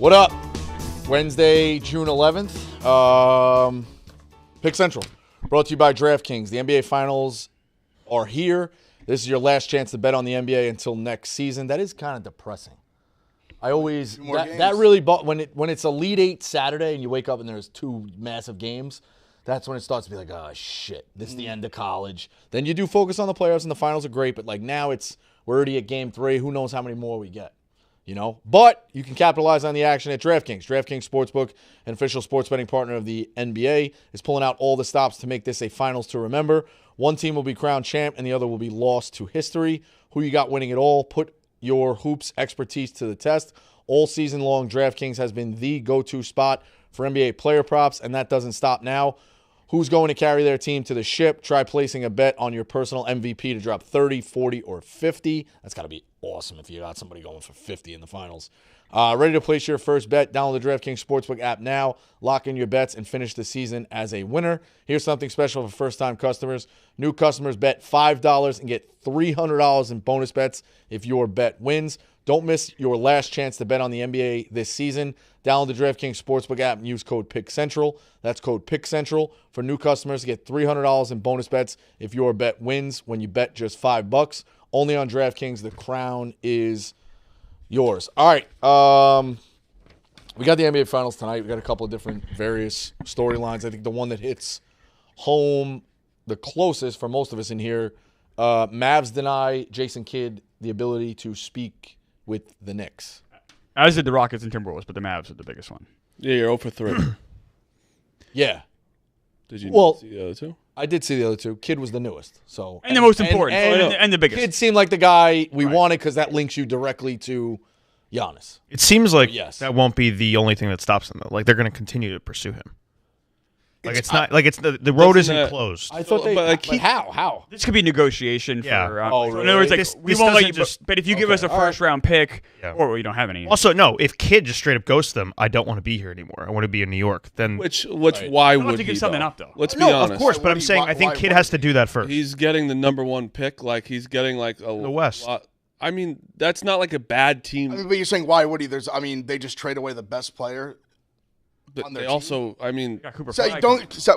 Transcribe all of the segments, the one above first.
What up? Wednesday, June 11th. Pick Central, brought to you by DraftKings. The NBA Finals are here. This is your last chance to bet on the NBA until next season. That is kind of depressing. I always that really when it's Elite Eight Saturday and you wake up and there's two massive games. That's when it starts to be like, oh shit, this is the end of college. Then you do focus on the playoffs and the finals are great, but like now we're already at game 3. Who knows how many more we get? You know, but you can capitalize on the action at DraftKings. DraftKings Sportsbook, an official sports betting partner of the NBA, is pulling out all the stops to make this a finals to remember. One team will be crowned champ and the other will be lost to history. Who you got winning it all? Put your hoops expertise to the test. All season long, DraftKings has been the go-to spot for NBA player props, and that doesn't stop now. Who's going to carry their team to the ship? Try placing a bet on your personal MVP to drop 30, 40, or 50. That's got to be awesome if you got somebody going for 50 in the finals. Ready to place your first bet? Download the DraftKings Sportsbook app now. Lock in your bets and finish the season as a winner. Here's something special for first-time customers. New customers bet $5 and get $300 in bonus bets if your bet wins. Don't miss your last chance to bet on the NBA this season. Download the DraftKings Sportsbook app and use code PICKCENTRAL. That's code PICKCENTRAL for new customers to get $300 in bonus bets if your bet wins when you bet just $5. Only on DraftKings. The crown is yours. All right. We got the NBA Finals tonight. We got a couple of different various storylines. I think the one that hits home the closest for most of us in here, Mavs deny Jason Kidd the ability to speak with the Knicks. As did the Rockets and Timberwolves, but the Mavs are the biggest one. Yeah, you're 0 for 3. Yeah. Did you see the other two? I did see the other two. Kidd was the newest. And the most important. And the biggest. Kidd seemed like the guy we wanted because that links you directly to Giannis. It seems like that won't be the only thing that stops them, though. Like, they're going to continue to pursue him. Like, the road isn't closed. I thought how? This could be negotiation Yeah. for. Really? In other words, like, we won't let you. But if you give us a first-round pick, or you don't have any. Also, no. If Kidd just straight up ghosts them, I don't want to be here anymore. I want to be in New York. Then why would he? Give something up though. Let's be honest. Of course, but I'm saying I think Kidd has to do that first. He's getting the #1 pick. Like he's getting like the West. I mean, that's not like a bad team. I mean, but you're saying why would he? They just trade away the best player. But they also, I mean,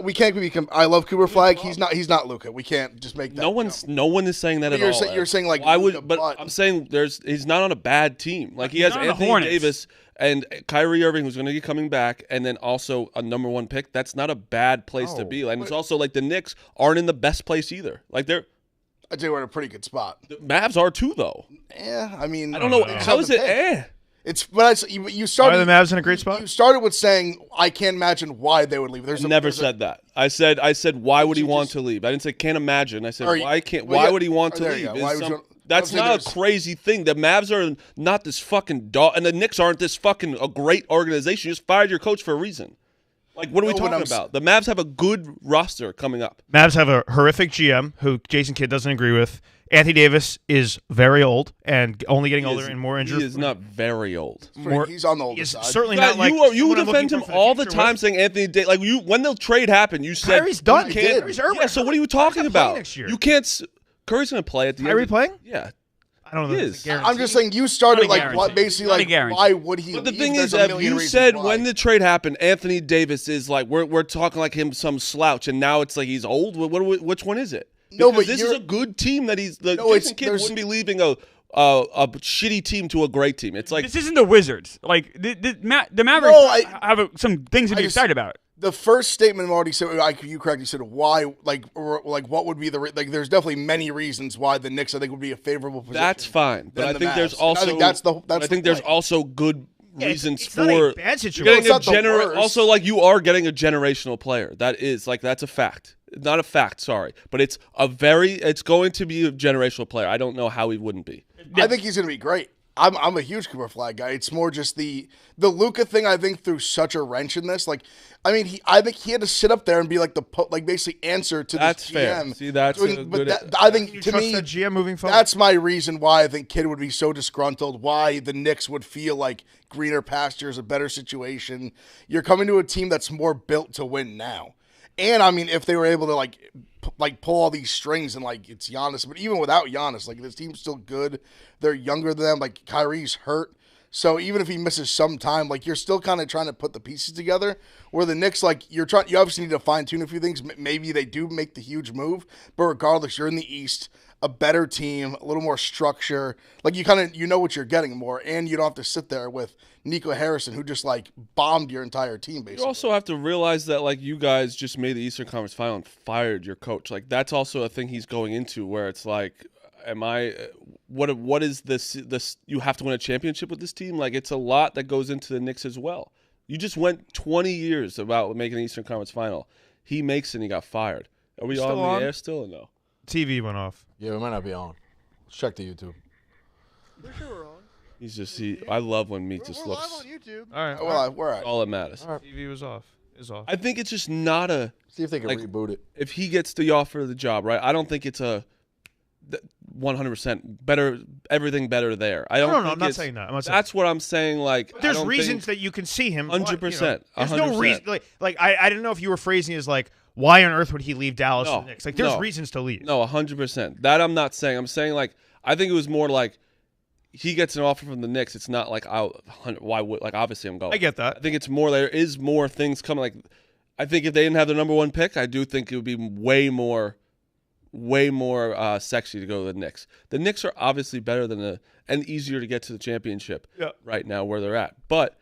we can't be. I love Cooper Flagg. He's not Luka. We can't just make that. No one is saying that at all. You're saying like why would? But I'm saying he's not on a bad team. Like he has Anthony Davis and Kyrie Irving, who's going to be coming back, and then also a #1 pick. That's not a bad place to be. And it's also like the Knicks aren't in the best place either. Like I'd say we're in a pretty good spot. The Mavs are too, though. Yeah, I mean, I don't know. How is it? It's you started. Why are the Mavs in a great spot? You started with saying I can't imagine why they would leave. I never said that. I said why would he want to leave? I didn't say can't imagine. I said why would he want to leave? That's not a crazy thing. The Mavs are not this fucking dog, and the Knicks aren't this fucking a great organization. You just fired your coach for a reason. Like, what are we talking about? The Mavs have a good roster coming up. Mavs have a horrific GM who Jason Kidd doesn't agree with. Anthony Davis is very old and only getting older and more injured. He is not very old. He's on the older side. Certainly not like you defend him all the time, saying Anthony Davis. Like when the trade happened, you said Kyrie's done. Yeah, so what are you talking about? Next year. You can't. Curry's going to play at the Kyrie end. playing? Yeah. I don't know. I'm just saying you started like what basically like why would he? But the thing is that you said when the trade happened, Anthony Davis is like we're talking like him some slouch, and now it's like he's old. Which one is it? No, but this is a good team that he's. Jason Kidd wouldn't be leaving a shitty team to a great team. It's like this isn't the Wizards. Like the Mavericks have some things to be excited about. The first statement already said, you correctly said why, like what would be there's definitely many reasons why the Knicks I think would be a favorable position. That's fine, but I think there's also there's also good reasons for not a bad situation. Also, like you are getting a generational player. That's a fact. Not a fact, sorry, but it's going to be a generational player. I don't know how he wouldn't be. I think he's going to be great. I'm a huge Cooper Flagg guy. It's more just the Luka thing. I think threw such a wrench in this. Like, I mean, I think he had to sit up there and be like basically answer to this GM. Fair. See, that's I think to me, that GM moving forward. That's my reason why I think Kidd would be so disgruntled. Why the Knicks would feel like greener pastures, a better situation. You're coming to a team that's more built to win now. And I mean, if they were able to like pull all these strings and like it's Giannis, but even without Giannis, like this team's still good. They're younger than them. Like Kyrie's hurt, So even if he misses some time, like you're still kind of trying to put the pieces together. Where the Knicks, like you obviously need to fine tune a few things. Maybe they do make the huge move, but regardless, you're in the East, a better team, a little more structure. Like you know what you're getting more, and you don't have to sit there with Nico Harrison, who just like bombed your entire team. Basically, you also have to realize that like you guys just made the Eastern Conference Final and fired your coach. Like that's also a thing he's going into, where it's like, what is this? You have to win a championship with this team. Like it's a lot that goes into the Knicks as well. You just went 20 years about making the Eastern Conference Final. He makes it and he got fired. Are we on the air still or no? TV went off. Yeah, we might not be on. Let's check the YouTube. We're sure we're on. He's just I love when Meek just we're looks. live on YouTube. All right. Well, we're at. All that matters. All right. TV was off. Is off. I think it's just not a. See if they can like, reboot it. If he gets the offer of the job, right? I don't think it's a 100% better. Everything better there. I don't. No, I'm not saying that. That's what I'm saying. Like, there's reasons that you can see him. 100%. There's no reason. Like I didn't know if you were phrasing it as like, why on earth would he leave Dallas to the Knicks? Like, there's reasons to leave. No, 100%. That I'm not saying. I'm saying like I think it was more like he gets an offer from the Knicks. It's not like why would like obviously I'm going. I get that. I think it's more there is more things coming. Like I think if they didn't have the number 1 pick, I do think it would be way more sexy to go to the Knicks. The Knicks are obviously better than and easier to get to the championship right now where they're at. But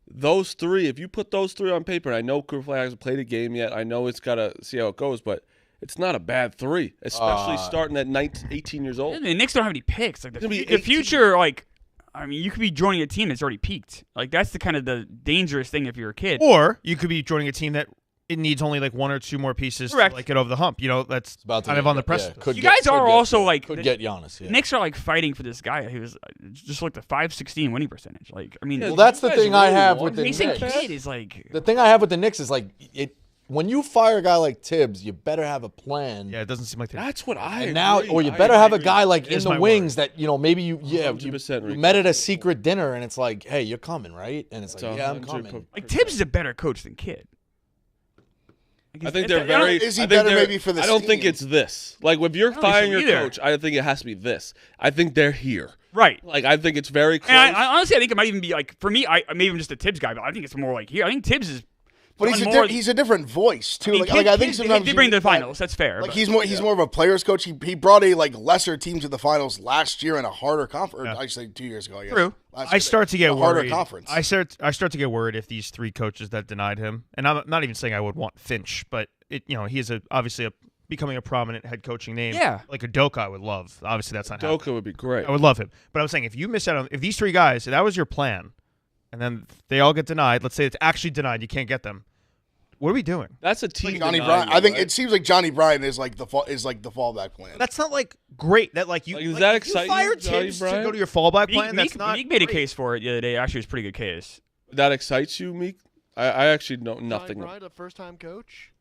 those three, if you put those three on paper, and I know Flagg hasn't played a game yet. I know it's got to see how it goes, but it's not a bad three, especially starting at 18 years old. The Knicks don't have any picks. Like the future, like, I mean, you could be joining a team that's already peaked. Like that's the kind of the dangerous thing if you're a kid. Or you could be joining a team that it needs only like 1 or 2 more pieces to like get over the hump. You know, that's kind of on the precipice. You guys are also like could get Giannis. Yeah. Knicks are like fighting for this guy. He was just like the .516 winning percentage. Like I mean, well, that's the thing I have with the Knicks. Kidd is like the thing I have with the Knicks is like when you fire a guy like Tibbs, you better have a plan. Yeah, it doesn't seem like that's what I. And now, or you better have a guy like in the wings that maybe you met at a secret dinner and it's like, hey, you're coming, right? And it's like, yeah, I'm coming. Like Tibbs is a better coach than Kidd. I think they're very. Is he better maybe for the I don't think it's this. Like, if you're firing your coach, I think it has to be this. I think they're here. Right. Like, I think it's very close. And honestly, I think it might even be, like, for me, I'm even just a Tibbs guy, but I think it's more like here. I think Tibbs is. But he's a different voice too. I think sometimes they bring to the finals. That's fair. Like he's more of a players coach. He brought a lesser team to the finals last year in a harder conference. I say 2 years ago. I guess. True. I start to get worried. Harder conference. I start to get worried if these 3 coaches that denied him, and I'm not even saying I would want Finch, but he is obviously becoming a prominent head coaching name. Yeah. Like Udoka, I would love. Obviously, that's not happening. Udoka would be great. I would love him, but I'm saying if you miss out on if these 3 guys, if that was your plan, and then they all get denied. Let's say it's actually denied. You can't get them. What are we doing? That's a team. Johnny Bryant. I think it seems like Johnny Bryant is like the fallback plan. That's not like great. That like you. Is that exciting? You fire Tibbs to go to your fallback plan. That's not. Meek made a case for it the other day. Actually, it was a pretty good case. That excites you, Meek? I actually know nothing. Johnny Bryant, a first-time coach.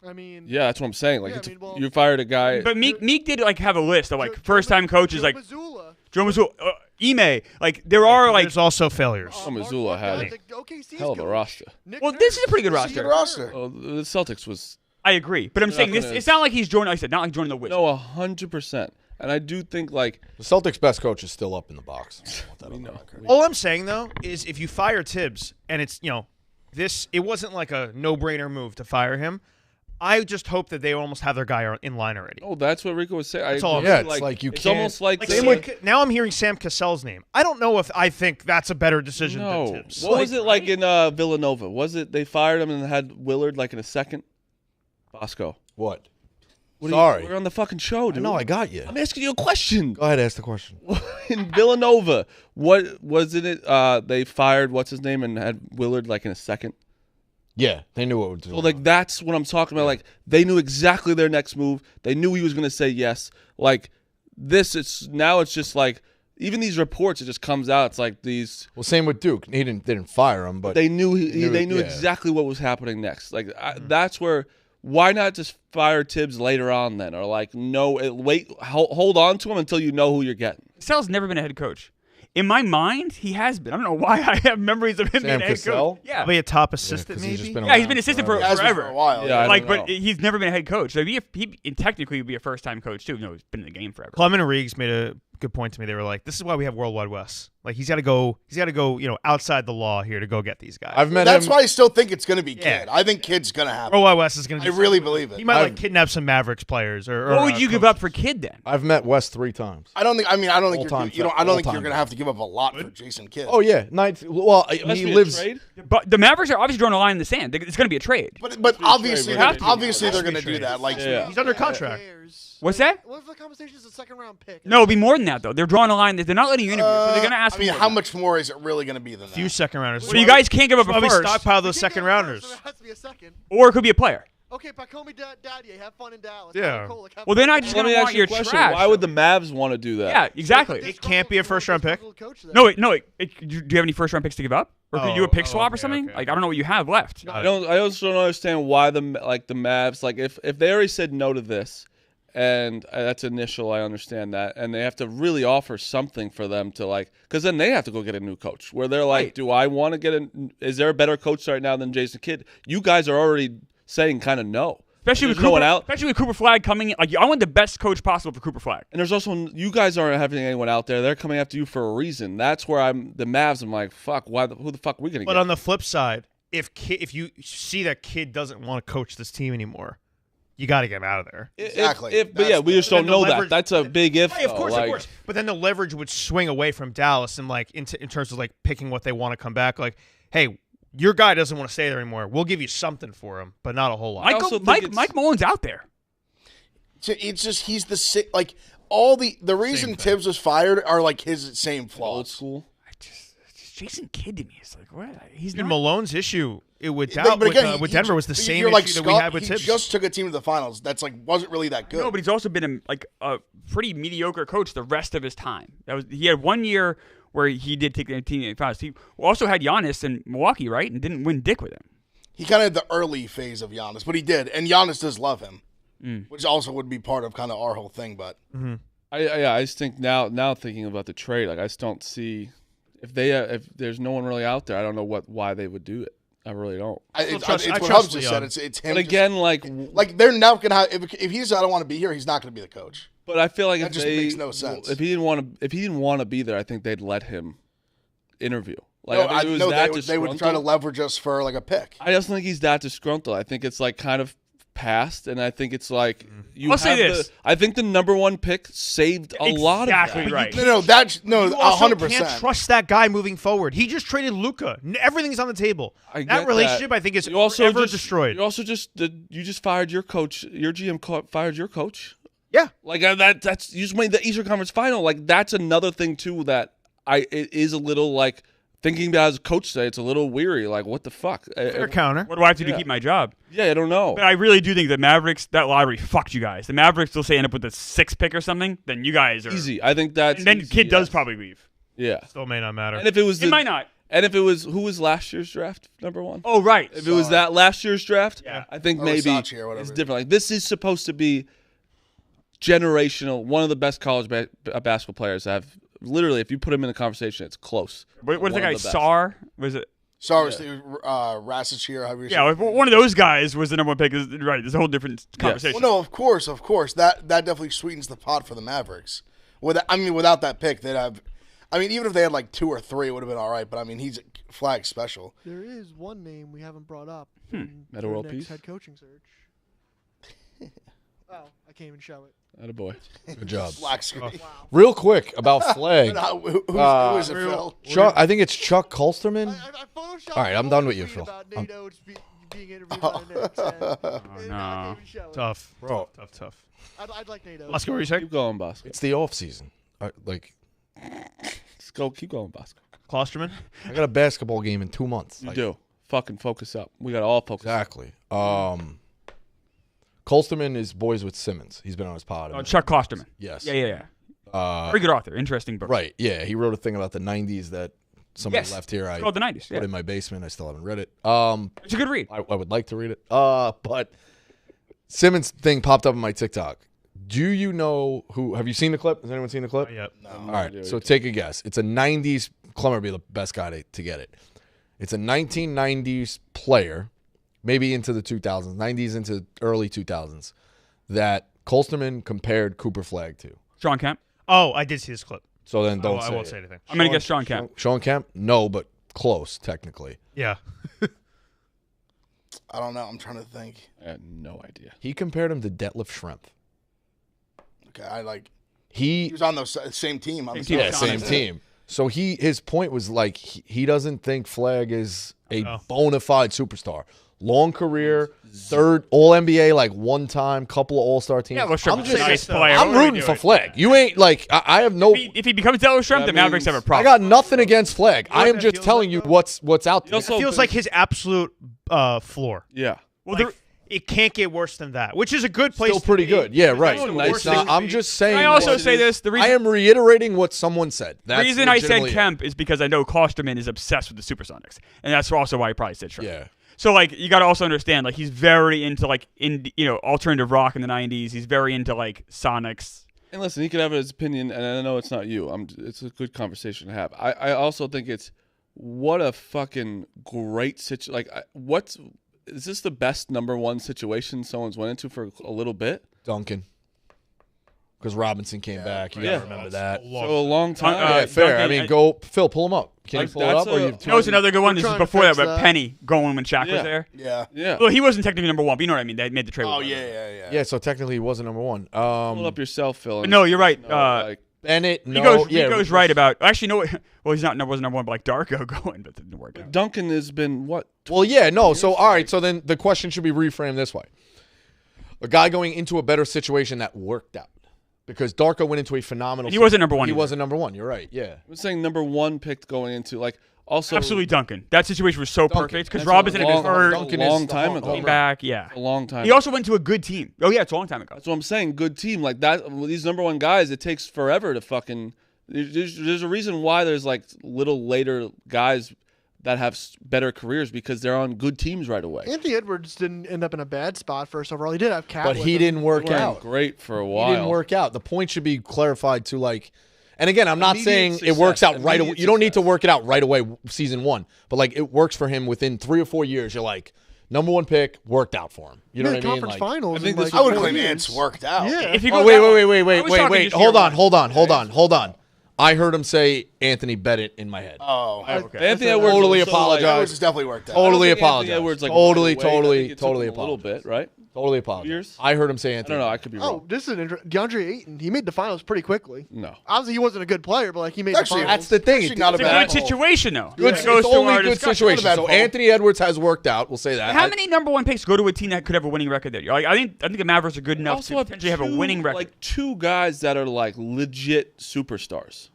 I mean. Yeah, that's what I'm saying. Like, you fired a guy. But Meek did like have a list of like first-time coaches like Joe Mazzulla, Ime. Like there are like. There's also failures. Mazzulla had a hell of a roster. Well, this is a pretty good roster. Oh, the Celtics was. I agree, but I'm saying this. It's not like he's joining. Like I said, not like joining the Wizards. No, 100%. And I do think like the Celtics' best coach is still up in the box. All I'm saying though is if you fire Tibbs and it's it wasn't like a no-brainer move to fire him. I just hope that they almost have their guy in line already. Oh, that's what Rico was saying. That's all. Yeah, it's like you it's can't. almost like now I'm hearing Sam Cassell's name. I don't know if I think that's a better decision than Tibbs. What was it like in Villanova? Was it they fired him and had Willard like in a second? Bosco. What? Sorry. We're on the fucking show, dude. No, I got you. I'm asking you a question. Go ahead, ask the question. In Villanova, what wasn't it? They fired what's his name and had Willard like in a second. Yeah, they knew what would do. So like that's what I'm talking about. Like they knew exactly their next move. They knew he was going to say yes. Like this, it's just like even these reports. It just comes out. It's like these. Well, same with Duke. They didn't fire him, but they knew exactly what was happening next. Like that's where. Why not just fire Tibbs later on then, or like hold on to him until you know who you're getting. Cassell's never been a head coach. In my mind, he has been. I don't know why I have memories of him being a head coach. Yeah, probably a top assistant, maybe. He's been assistant for forever. For a while. Yeah, but he's never been a head coach. So he technically would be a first-time coach too. No, he's been in the game forever. Clement Riggs made a good point to me. They were like, "This is why we have Worldwide Wes. Like he's got to go, outside the law here to go get these guys." That's why I still think it's going to be Kidd. I think Kidd's going to happen. Worldwide Wes is going to. I really believe it. He might kidnap some Mavericks players. What would you give up for Kidd then? I've met Wes 3 times. I don't think you're going to have to give up a lot for Jason Kidd. Oh yeah, he lives. But the Mavericks are obviously drawing a line in the sand. It's going to be a trade. But obviously they're going to do that. Like he's under contract. What's that? What if the conversation is a second-round pick? No, it'll be more than that, though. They're drawing a line that they're not letting you interview, so they're going to ask. how much more is it really going to be than that? A few second-rounders. So you guys can't give up a first. Stockpile those second-rounders. So there has to be a second. Or it could be a player. Okay, but call me Daddy. Have fun in Dallas. Yeah. Well, they're not just going to want your trash. Why would the Mavs want to do that? Yeah, exactly. It can't be a first-round pick. No. Do you have any first-round picks to give up? Or could you do a pick swap or something? Okay. Like, I don't know what you have left. I also don't understand why the Mavs, like, if they already said no to this, and that's initial, I understand that, and they have to really offer something for them to, like, because then they have to go get a new coach, where they're like, do I want to get is there a better coach right now than Jason Kidd? You guys are already saying kind of no. Especially with Cooper Flagg coming in. Like, I want the best coach possible for Cooper Flagg. And there's also, you guys aren't having anyone out there. They're coming after you for a reason. That's where the Mavs, I'm like, fuck, who the fuck are we going to get? But on the flip side, if you see that Kidd doesn't want to coach this team anymore, you got to get him out of there. Exactly. But we just don't know that. That's a big if. Of course. But then the leverage would swing away from Dallas and like in terms of like picking what they want to come back. Like, hey, your guy doesn't want to stay there anymore. We'll give you something for him, but not a whole lot. Mike Mullen's out there. It's just he's the like all the reason Tibbs was fired are like his same flaws. Old school. Jason Kidd to me is like what? He's not. not Malone's issue with Denver was the same issue that we had with Tibbs. He just took a team to the finals. That's like wasn't really that good. No, but he's also been a pretty mediocre coach the rest of his time. He had 1 year where he did take the team to the finals. He also had Giannis in Milwaukee, right, and didn't win dick with him. He kind of had the early phase of Giannis, but he did, and Giannis does love him, which also would be part of kind of our whole thing. But I just think now thinking about the trade, like I just don't see if there's no one really out there. I don't know why they would do it. I really don't. It's what Hubs just said. It's him. But again, like they're now gonna have, if he says I don't want to be here, he's not gonna be the coach. But I feel like that just makes no sense. If he didn't want to be there, I think they'd let him interview. Like they would try to leverage us for like a pick. I just think he's that disgruntled. I think it's like kind of past, and I think it's like I'll say this. I think the number 1 pick saved a lot of that. Exactly right. No, that's 100%. Can't trust that guy moving forward. He just traded Luka. Everything's on the table. That relationship, I think, is forever destroyed. You also just fired your coach. Your GM fired your coach. Yeah, like that's you just made the Eastern Conference Final. Like that's another thing too that it is a little like thinking about as a coach today. It's a little weary. Like what the fuck? Fair counter. What do I have to do to keep my job? Yeah, I don't know. But I really do think the Mavericks, that lottery fucked you guys. The Mavericks will say end up with the 6th pick or something. Then you guys are easy. I think that's and then easy, Kidd does probably leave. Yeah, still may not matter. And if it was, it might not. And if it was, who was last year's draft number 1? Oh right. If it was that last year's draft, yeah. I think maybe it's different. Like this is supposed to be generational. One of the best college basketball players have. Literally, if you put him in the conversation, it's close. What's the guy? Sar? Was it? Sar was Rasich here. Yeah, one of those guys was the number 1 pick. Right, there's a whole different conversation. Well, no, of course. That definitely sweetens the pot for the Mavericks. Without that pick, they'd have. I mean, even if they had like 2 or 3, it would have been all right. But I mean, he's Flagg special. There is one name we haven't brought up. Meta World Peace Peace head coaching search. Oh, I can't even show it. Attaboy. Good job. Black screen. Wow. Real quick about Flagg. Who is it, Phil? Chuck, I think it's Chuck Kolsterman. I photoshopped All right, I'm done with you, Phil. About Nate Oates being interviewed by the Knicks. Oh, no. Tough. Bro. Tough. I'd like Nate Oates. Bosco, what are you saying? Keep going, Bosco. It's the off season. Let's go. Keep going, Bosco. Klosterman? I got a basketball game in 2 months. You do. Fucking focus up. We got all focus. Exactly. Kolsterman is boys with Simmons. He's been on his pod. Chuck Klosterman. Yes. Yeah. Very good author. Interesting book. Right. Yeah. He wrote a thing about the 90s that somebody left here. It's called the 90s. Put in my basement. I still haven't read it. It's a good read. I would like to read it. But Simmons thing popped up on my TikTok. Do you know who? Have you seen the clip? Has anyone seen the clip? Yep. No. All right. So take a guess. It's a 90s. Clemmer would be the best guy to get it. It's a 1990s player, maybe into the 2000s, 90s into early 2000s, that Kolsterman compared Cooper Flagg to. Sean Kemp. Oh, I did see this clip. So then don't say I won't it. say anything. I'm going to guess Sean Kemp. Sean Kemp? No, but close, technically. Yeah. I don't know. I'm trying to think. I had no idea. He compared him to Detlef Schrempf. Okay, He was on the same team. same team. So his point was like he doesn't think Flagg is a bona fide superstar. Long career, third All NBA, like one time, couple of All Star teams. Yeah, well, Schrempf's I'm a nice player. I'm rooting for Flagg. You ain't like I have no. If he becomes Detlef Schrempf, the Mavericks have a I problem. got nothing against Flagg. I am just feels telling like, you though? what's out there. It feels like his absolute floor. Yeah. Well, it can't get worse than that, which is a good place. Still pretty good. Yeah, right. nice I'm just saying. Can I also say this? The reason I am reiterating what someone said. The reason I said Kemp is because I know Klosterman is obsessed with the Supersonics, and that's also why he probably said Schrempf. Yeah. So like you got to also understand like he's very into like alternative rock in the 90s. He's very into like Sonics. And listen, he could have his opinion, and I know it's not you. It's a good conversation to have. I also think it's what a fucking great situation. Like, is this the best number one situation someone's went into for a little bit? Duncan. Because Robinson came back. You got to remember that. So a long time. Yeah, fair. Duncan, I mean, go, Phil, pull him up. Can you pull it up? No, it's another good one. This is trying to before that, fix but that. Penny going when Shaq was Yeah. there. Yeah. Yeah. Well, he wasn't technically number one, but you know what I mean. They made the trade. Oh, with him. yeah. Yeah, so technically he wasn't number one. Pull up yourself, Phil. No, you're right. Bennett, He no. goes right about. Actually, no. Well, wasn't number one, but like Darko going, but it didn't work out. Duncan has been what? Well, yeah, no. So, all right. So then the question should be reframed this way. A guy going into a better situation that worked out. Because Darko went into a phenomenal And he wasn't number one He either. wasn't number one. You're right. Yeah. I'm saying number one picked going into like also Absolutely, Duncan. That situation was so perfect because That's Robinson a had long- been hurt, Duncan a is long the time home ago. came back. Yeah, a long time. he also went to a good team. Oh yeah, it's a long time ago. That's what I'm saying. Good team like that. These number one guys, it takes forever to fucking. There's a reason why there's like little later guys that have better careers because they're on good teams right away. Anthony Edwards didn't end up in a bad spot first overall. He did have Cat, But with he him. didn't work They weren't out. great for a while. He didn't work out. The point should be clarified to like, and again, I'm not Immediate saying it success. works out right away. Immediate You don't need to success. work it out right away, season one. But like, it works for him within 3 or 4 years. You're like, number one pick worked out for him. You know Made what I mean? conference Like, finals. I think in, this like, I would 4 claim years. Ants worked out. Yeah. If you oh, go wait, that- wait. I was talking just Hold year on. one. Hold on. I heard him say Anthony Bennett in my head. Oh, Okay. Anthony Edwards Totally also, like, apologize. Edwards has definitely worked out. Totally I don't think Anthony apologize. Edwards, like, Totally, right away. I think it took totally him a little apologize. bit, right? Totally apologize. Years? I heard him say I Anthony. don't know. I could be Oh, wrong. this is an DeAndre Ayton. He made the finals pretty quickly. No. Obviously, he wasn't a good player, but like he made Actually, the finals. That's the thing. Actually not It's a bad good poll. situation though. Good, It goes it's to only our good discussion. situation. Not a bad So poll. Anthony Edwards has worked out. We'll say that. How many number one picks go to a team that could have a winning record there? Like, I think the Mavericks are good enough Also to potentially have a winning record. Like two guys that are like legit superstars.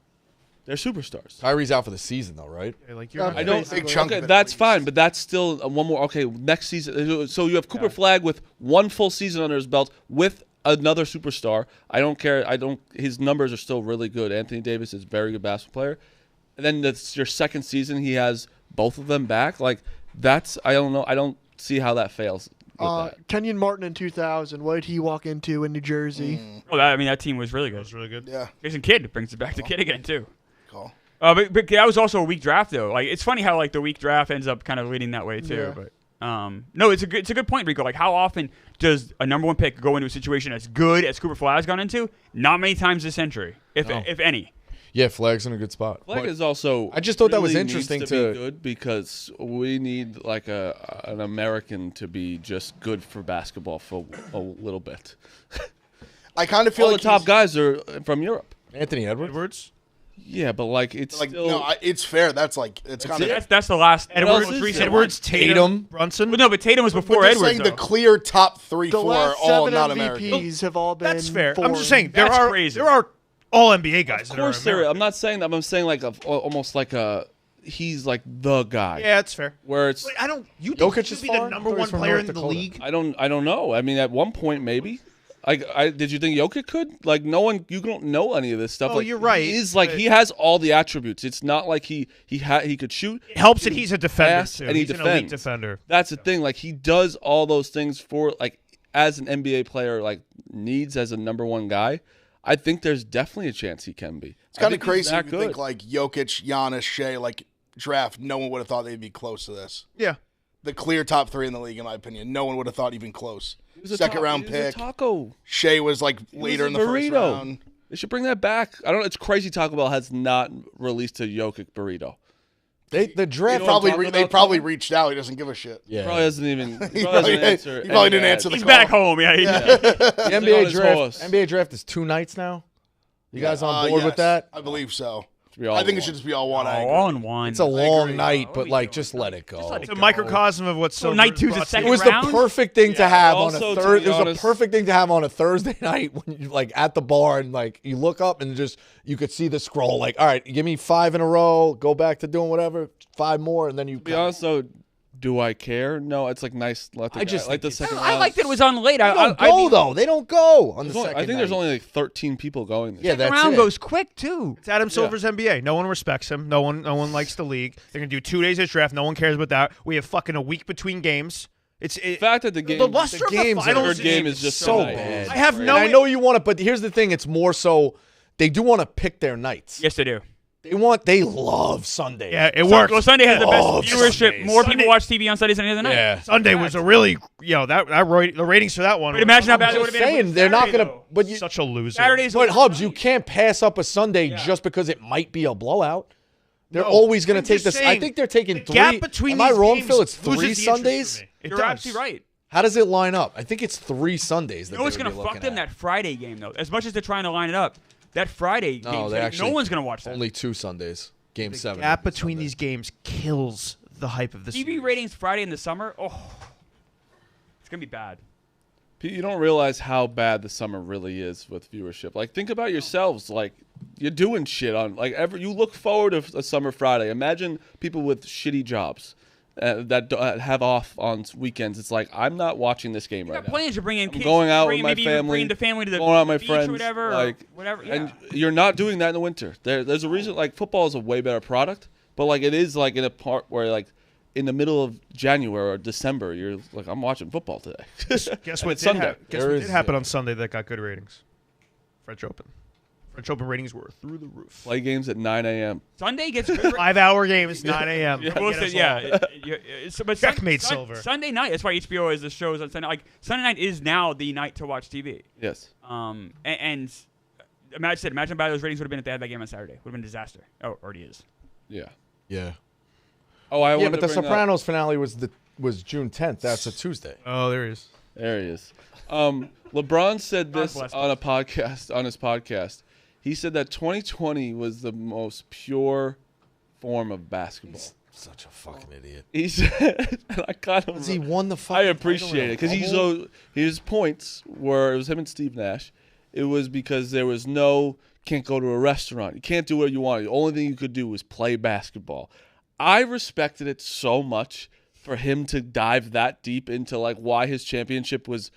They're superstars. Kyrie's out for the season, though, right? Like, I don't. Big chunk Okay, of it, that's at least. fine, but that's still one more. Okay, next season. So you have Cooper Flagg with one full season under his belt with another superstar. I don't care. His numbers are still really good. Anthony Davis is a very good basketball player. And then that's your second season. He has both of them back. Like that's. I don't know. I don't see how that fails. With that. Kenyon Martin in 2000. What did he walk into in New Jersey? Oh, that team was really good. was really good. Yeah. Jason Kidd brings it back to Kidd again too. Cool. But that was also a weak draft though. Like it's funny how like the weak draft ends up kind of leading that way too. Yeah. But no, it's a good point, Rico. Like how often does a number one pick go into a situation as good as Cooper Flagg's gone into? Not many times this century, if any. Yeah, Flagg's in a good spot. Flagg But is also. I just thought that was really interesting needs to- be good because we need like an American to be just good for basketball for a little bit. I kind of feel All like the top he's- guys are from Europe. Anthony Edwards? Edwards. Yeah, but like it's Like still. no, it's fair. That's like it's kind of. That's the last Edwards most is recent Edwards, one. Tatum, Brunson. But no, but Tatum was before But just Edwards. saying the though. clear top 3, The 4 are last all 7 not MVPs American. have all been. That's fair. I'm foreign. just saying That's crazy. there are all NBA guys. Of course, there. I'm not saying that. I'm saying like almost like he's like the guy. Yeah, it's fair. Where it's. Wait, I don't. You think Jokic he should is be far? the number I thought he one was from player North in the Dakota. league? I don't know. I mean, at one point maybe. Did you think Jokic could? Like, no one. You don't know any of this stuff. Oh, like, you're right, He is like but- he has all the attributes. It's not like he could shoot. It helps that he's a defender pass, too. and he He's an elite defends. defender. That's the thing. Like he does all those things for like as an NBA player like needs as a number one guy. I think there's definitely a chance he can be. It's kind of crazy if you think like Jokic, Giannis, Shea, like draft. No one would have thought they'd be close to this. Yeah. The clear top 3 in the league, in my opinion. No one would have thought even close. He was a Second round he was a pick. taco. Shea was like later in the first burrito. round. They should bring that back. I don't know. It's crazy Taco Bell has not released a Jokic burrito. The draft they probably reached out. He doesn't give a shit. Yeah. Probably hasn't even. He probably didn't answer the He's call. back home. Yeah. The NBA draft is 2 nights now. You guys on board with that? I believe so. I think it should just be all one. All in one. It's a long night, but like, just let it go. It's a microcosm of what's so night 2's the second It was round? the perfect thing to have on a also, Thursday. It was honest- the perfect thing to have on a Thursday night when you like at the bar and like you look up and just you could see the scroll. Like, all right, give me 5 in a row. Go back to doing whatever. 5 more, and then you. To be honest, though, do I care? No, it's like nice. Like the second round. I liked that it was on late. They don't go though. They don't go on the second. I think there's night. only like 13 people going. Yeah, that's round it. goes quick too. It's Adam Silver's NBA. No one respects him. No one likes the league. They're gonna do 2 days of draft. No one cares about that. We have fucking a week between games. The fact that the game, the luster of the games finals third game is just so tonight. bad. I have And no. I know you want it, but here's the thing: it's more so they do want to pick their nights. Yes, they do. They love Sundays. Yeah, it works. Well, Sunday has the Oh, best viewership. Sundays. More people watch TV on Sundays than any other night. Yeah. Sunday was a really the ratings for that one. But imagine how bad it I'm would just have been. saying they're not gonna. But you, Such a loser. Saturdays. but Hubs, you can't pass up a Sunday just because it might be a blowout. They're always going I'm to take just this. I saying, think they're taking the 3. gap between Am I these wrong, games Phil? It's loses 3 the interest Sundays. for me. It You're does. absolutely right. How does it line up? I think it's 3 Sundays. You know what's going to fuck them? That Friday game, though. As much as they're trying to line it up, that Friday game, no one's going to watch that. Only 2 Sundays. Game 7. Gap between these games kills the hype of the TV series. ratings Friday in the summer, it's going to be bad. Pete, you don't realize how bad the summer really is with viewership. Like, think about yourselves. Like, you're doing shit on you look forward to a summer Friday. Imagine people with shitty jobs that have off on weekends. It's like, I'm not watching this game right now. Plans to bring in kids. Going out with my maybe family, bring the family to the going out with my beach friends, or whatever. like, Yeah. and you're not doing that in the winter. There's a reason. Like, football is a way better product, but like it is like in a part where like in the middle of January or December, you're like, I'm watching football today. Guess And what it's Sunday. did happen on Sunday that got good ratings? French Open. French Open ratings were through the roof. Play games at 9 a.m. Sunday gets good. 5-hour games, 9 a.m. But Checkmate, Silver. Sunday night. That's why HBO has the shows on Sunday. Like Sunday night is now the night to watch TV. Yes. And imagine how bad those ratings would have been if they had that game on Saturday. Would have been a disaster. Oh, already is. Yeah. Yeah. Oh, I Yeah, wanted but to the bring up- Sopranos finale was June 10th. That's a Tuesday. Oh, there he is. There he is. LeBron said this bless on his podcast. He said that 2020 was the most pure form of basketball. Such a fucking idiot. He said, and I kind of He won the I fucking appreciate it because his points were it was him and Steve Nash. It was because there was can't go to a restaurant. You can't do what you want. The only thing you could do was play basketball. I respected it so much for him to dive that deep into like why his championship was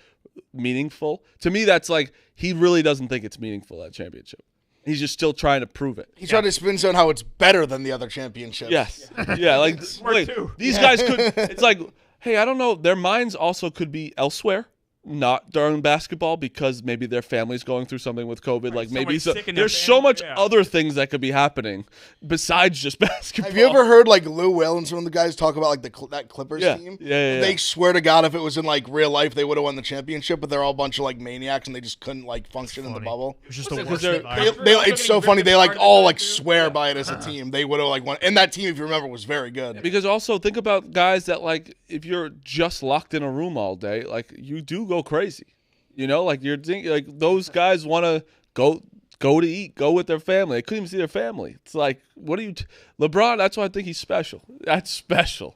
meaningful. To me, that's like he really doesn't think it's meaningful, that championship. He's just still trying to prove it. He's trying to spin zone how it's better than the other championships. Yes. Yeah, like wait, these guys could it's like, hey, I don't know, their minds also could be elsewhere. Not during basketball because maybe their family's going through something with COVID. Like maybe there's so much other things that could be happening besides just basketball. Have you ever heard like Lou Will and some of the guys talk about like that Clippers team? Yeah. They swear to God if it was in like real life they would have won the championship, but they're all a bunch of like maniacs and they just couldn't like function in the bubble. It was just the Because worst. It's so funny. They like all like swear by it as a team. They would have like won, and that team, if you remember, was very good. Because also think about guys that like if you're just locked in a room all day, like you do go crazy. You know, like you're thinking, like those guys want to go to eat, go with their family. They couldn't even see their family. It's like, what are you, LeBron? That's why I think he's special. That's special.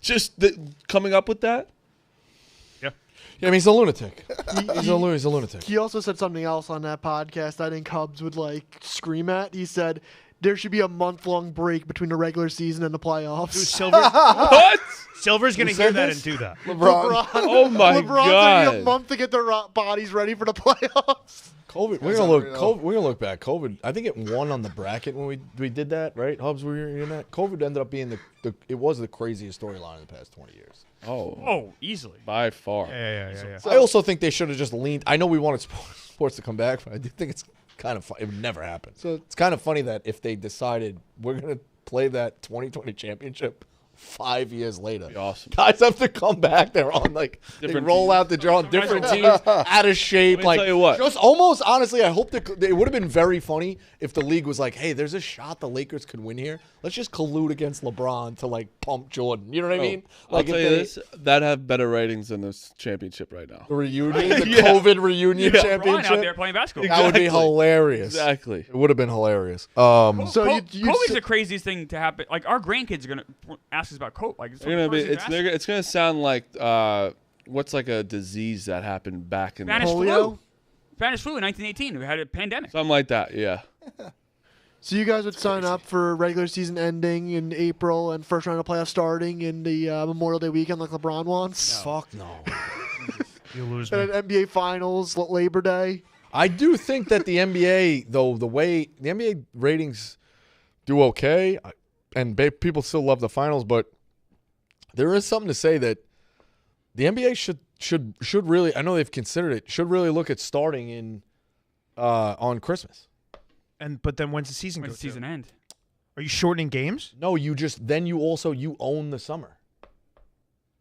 Just coming up with that. Yeah, I mean, he's a lunatic. He's a lunatic. He also said something else on that podcast I think Cubs would like scream at. He said there should be a month-long break between the regular season and the playoffs. Silver. What? Silver's going to hear that and do that. LeBron. Oh my LeBron's God. gonna need a month to get their bodies ready for the playoffs. COVID. We're gonna look back. COVID. I think it won on the bracket when we did that, right? Hubs, were you in that? COVID ended up being it was the craziest storyline in the past 20 years. Oh, easily. By far. Yeah. I also think they should have just leaned. I know we wanted sports to come back, but I do think it's kind of it would never happen. So it's kind of funny that if they decided we're gonna play that 2020 championship 5 years later. Awesome. Guys have to come back. They're on like Different they roll teams. out the draw, different teams, out of shape. Let me tell you what. Just almost honestly, I hope it would have been very funny if the league was like, "Hey, there's a shot the Lakers could win here. Let's just collude against LeBron to like pump Jordan." You know what I mean? Like, I'll tell you this: that have better ratings than this championship right now. The reunion, the COVID reunion LeBron championship. out there playing basketball. That would be hilarious. Exactly. It would have been hilarious. So COVID's the craziest thing to happen. Like our grandkids are gonna ask us about COVID. Like It's gonna sound like what's like a disease that happened back in Spanish the, flu. Spanish flu in 1918. We had a pandemic. something like that. Yeah. So you guys would sign up for regular season ending in April and first round of playoffs starting in the Memorial Day weekend like LeBron wants? Fuck no. You lose And me. an NBA Finals Labor Day. I do think that the NBA, though, the way the NBA ratings do okay, and people still love the finals, but there is something to say that the NBA should really, I know they've considered it, should really look at starting in on Christmas. But then when's the season When go does the season to? end? Are you shortening games? No, you own the summer.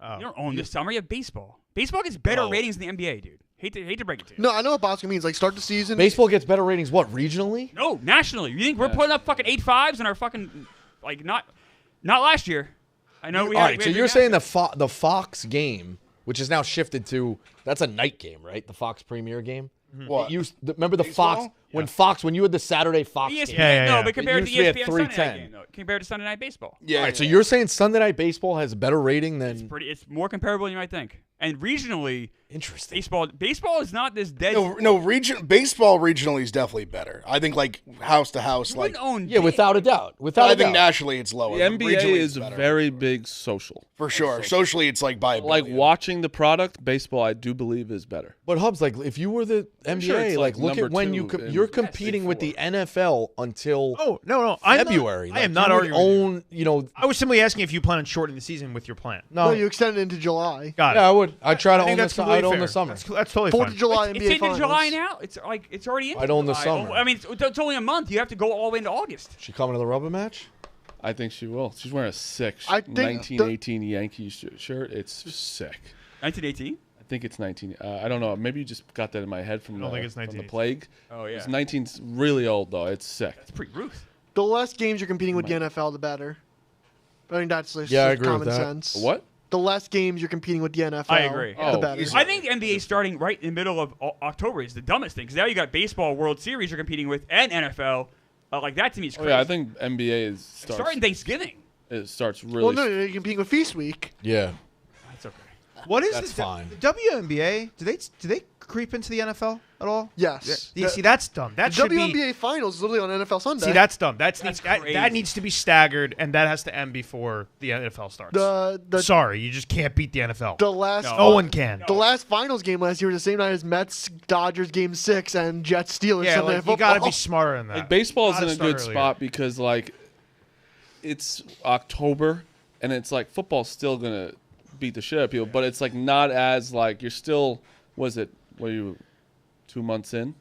Oh. You don't own this summer. You have baseball. Baseball gets better ratings than the NBA, dude. Hate to break it to you. No, I know what basketball means. Like start the season. Baseball gets better ratings, what, regionally? No, nationally. You think we're putting up fucking 8.5s and our fucking like not last year? I know we. All had, right, we so had you're big saying assets. the Fox game, which is now shifted to, that's a night game, right? The Fox Premier game? What? Remember the Baseball? Fox, when you had the Saturday Fox ESPN, game? Yeah. no, but compared It to used to be ESPN at Sunday night 3:10. game, though, compared to Sunday Night Baseball, Yeah. All right, so you're saying Sunday Night Baseball has a better rating than it's more comparable than you might think. And regionally, interesting. baseball is not this dead. No, baseball regionally is definitely better. I think like house to house, You like wouldn't own Yeah, big. without a doubt. Without I a think doubt. nationally it's lower. The but NBA regionally is it's better. very big social. For sure. Socially, it's like by a Like billion. watching the product, baseball I do believe is better. But Hubs, like if you were the NBA, sure it's, like like, look at when number two in you're Big competing with the Four. NFL until Oh no! I'm February. I Like, am not you would arguing. with you. own, you know, I was simply asking if you plan on shortening the season with your plan. no. No, you extend it into July. Got it. Yeah, I would. I'd try to I think own that's the. completely I'd own fair. the summer. That's totally 4th fine. of July It's NBA into Finals. July now. It's already into I'd own the July. summer. I mean, it's only a month. You have to go all the way into August. She coming to the rubber match? I think she will. She's wearing a sick I think 1918 Yankees shirt. It's sick. 1918. I think it's 19. I don't know. Maybe you just got that in my head from, don't think it's from the 1918. plague. Oh yeah. It's 19's really old though. It's sick. It's pretty Ruth. The less games you're competing with the NFL, the better. I think that's just Yeah, I agree common with that. sense. What? The less games you're competing with the NFL, I agree. the Oh, better. easily. I think the NBA starting right in the middle of October is the dumbest thing because now you got baseball World Series you're competing with and NFL. Like that to me is Oh crazy. yeah, I think NBA is starting Thanksgiving. It starts really. Well, no, you're competing with Feast Week. Yeah. That's okay. What is That's fine. The WNBA? Do they creep into the NFL at all? Yes. You see, that's dumb. That The should WNBA be. Finals is literally on NFL Sunday. See, that's dumb. That crazy. needs to be staggered, and that has to end before the NFL starts. the Sorry, you just can't beat the NFL. the last no one can. the last finals game last year was the same night as Mets Dodgers Game 6 and Jets Steelers Yeah, Sunday like, Night you got to Football. be smarter than that. Like baseball is Gotta in a start good earlier. spot because like it's October and it's like football's still gonna beat the shit out of people, but it's like not as like you're still. What are you 2 months in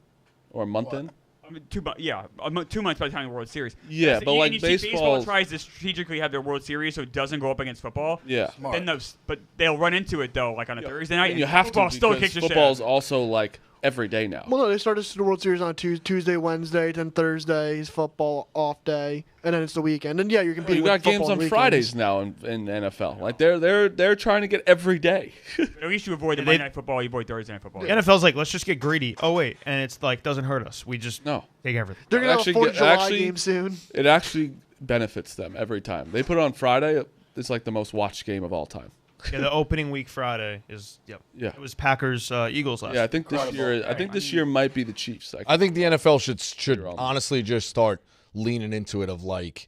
or a month in? I mean, 2 months. Yeah, 2 months by the time of the World Series. Yeah, That's- but like and you see baseball baseball. tries to strategically have their World Series so it doesn't go up against football. Yeah. Then but they'll run into it though, like on a Thursday night. And you have football to still because kicks your shit. football's also like every day now. Well, no, they started the World Series on Tuesday, Wednesday, then Thursday is football off day, and then it's the weekend. And yeah, you're competing You got with football games on weekends. Fridays now in NFL. Like they're trying to get every day. At least you avoid the Monday Night Football. You avoid Thursday Night Football. The NFL's like, let's just get greedy. Oh wait, and it's like doesn't hurt us. We just No. take everything. They're gonna have a Actually 4th of July actually- game soon. It actually benefits them every time. They put it on Friday. It's like the most watched game of all time. Yeah, the opening week Friday is yep. Yeah. It was Packers Eagles last. Yeah, I think this year might be the Chiefs. I think the NFL should You're on. honestly just start leaning into it of like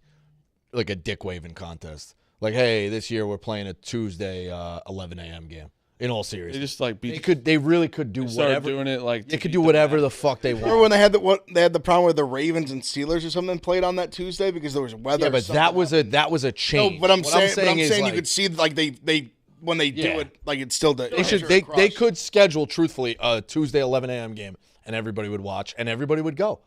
a dick waving contest. Like, hey, this year we're playing a Tuesday 11 a.m. game. In all They seriousness, just like they really could do started whatever. doing it like They could do whatever the fuck they Remember want. when they had the problem where the Ravens and Steelers or something played on that Tuesday because there was weather? Yeah, or but something that was a No, change. but I'm What saying, is, you like, could see like they when they do Yeah. it like it's still the they could schedule truthfully a Tuesday 11 a.m. game and everybody would watch and everybody would go.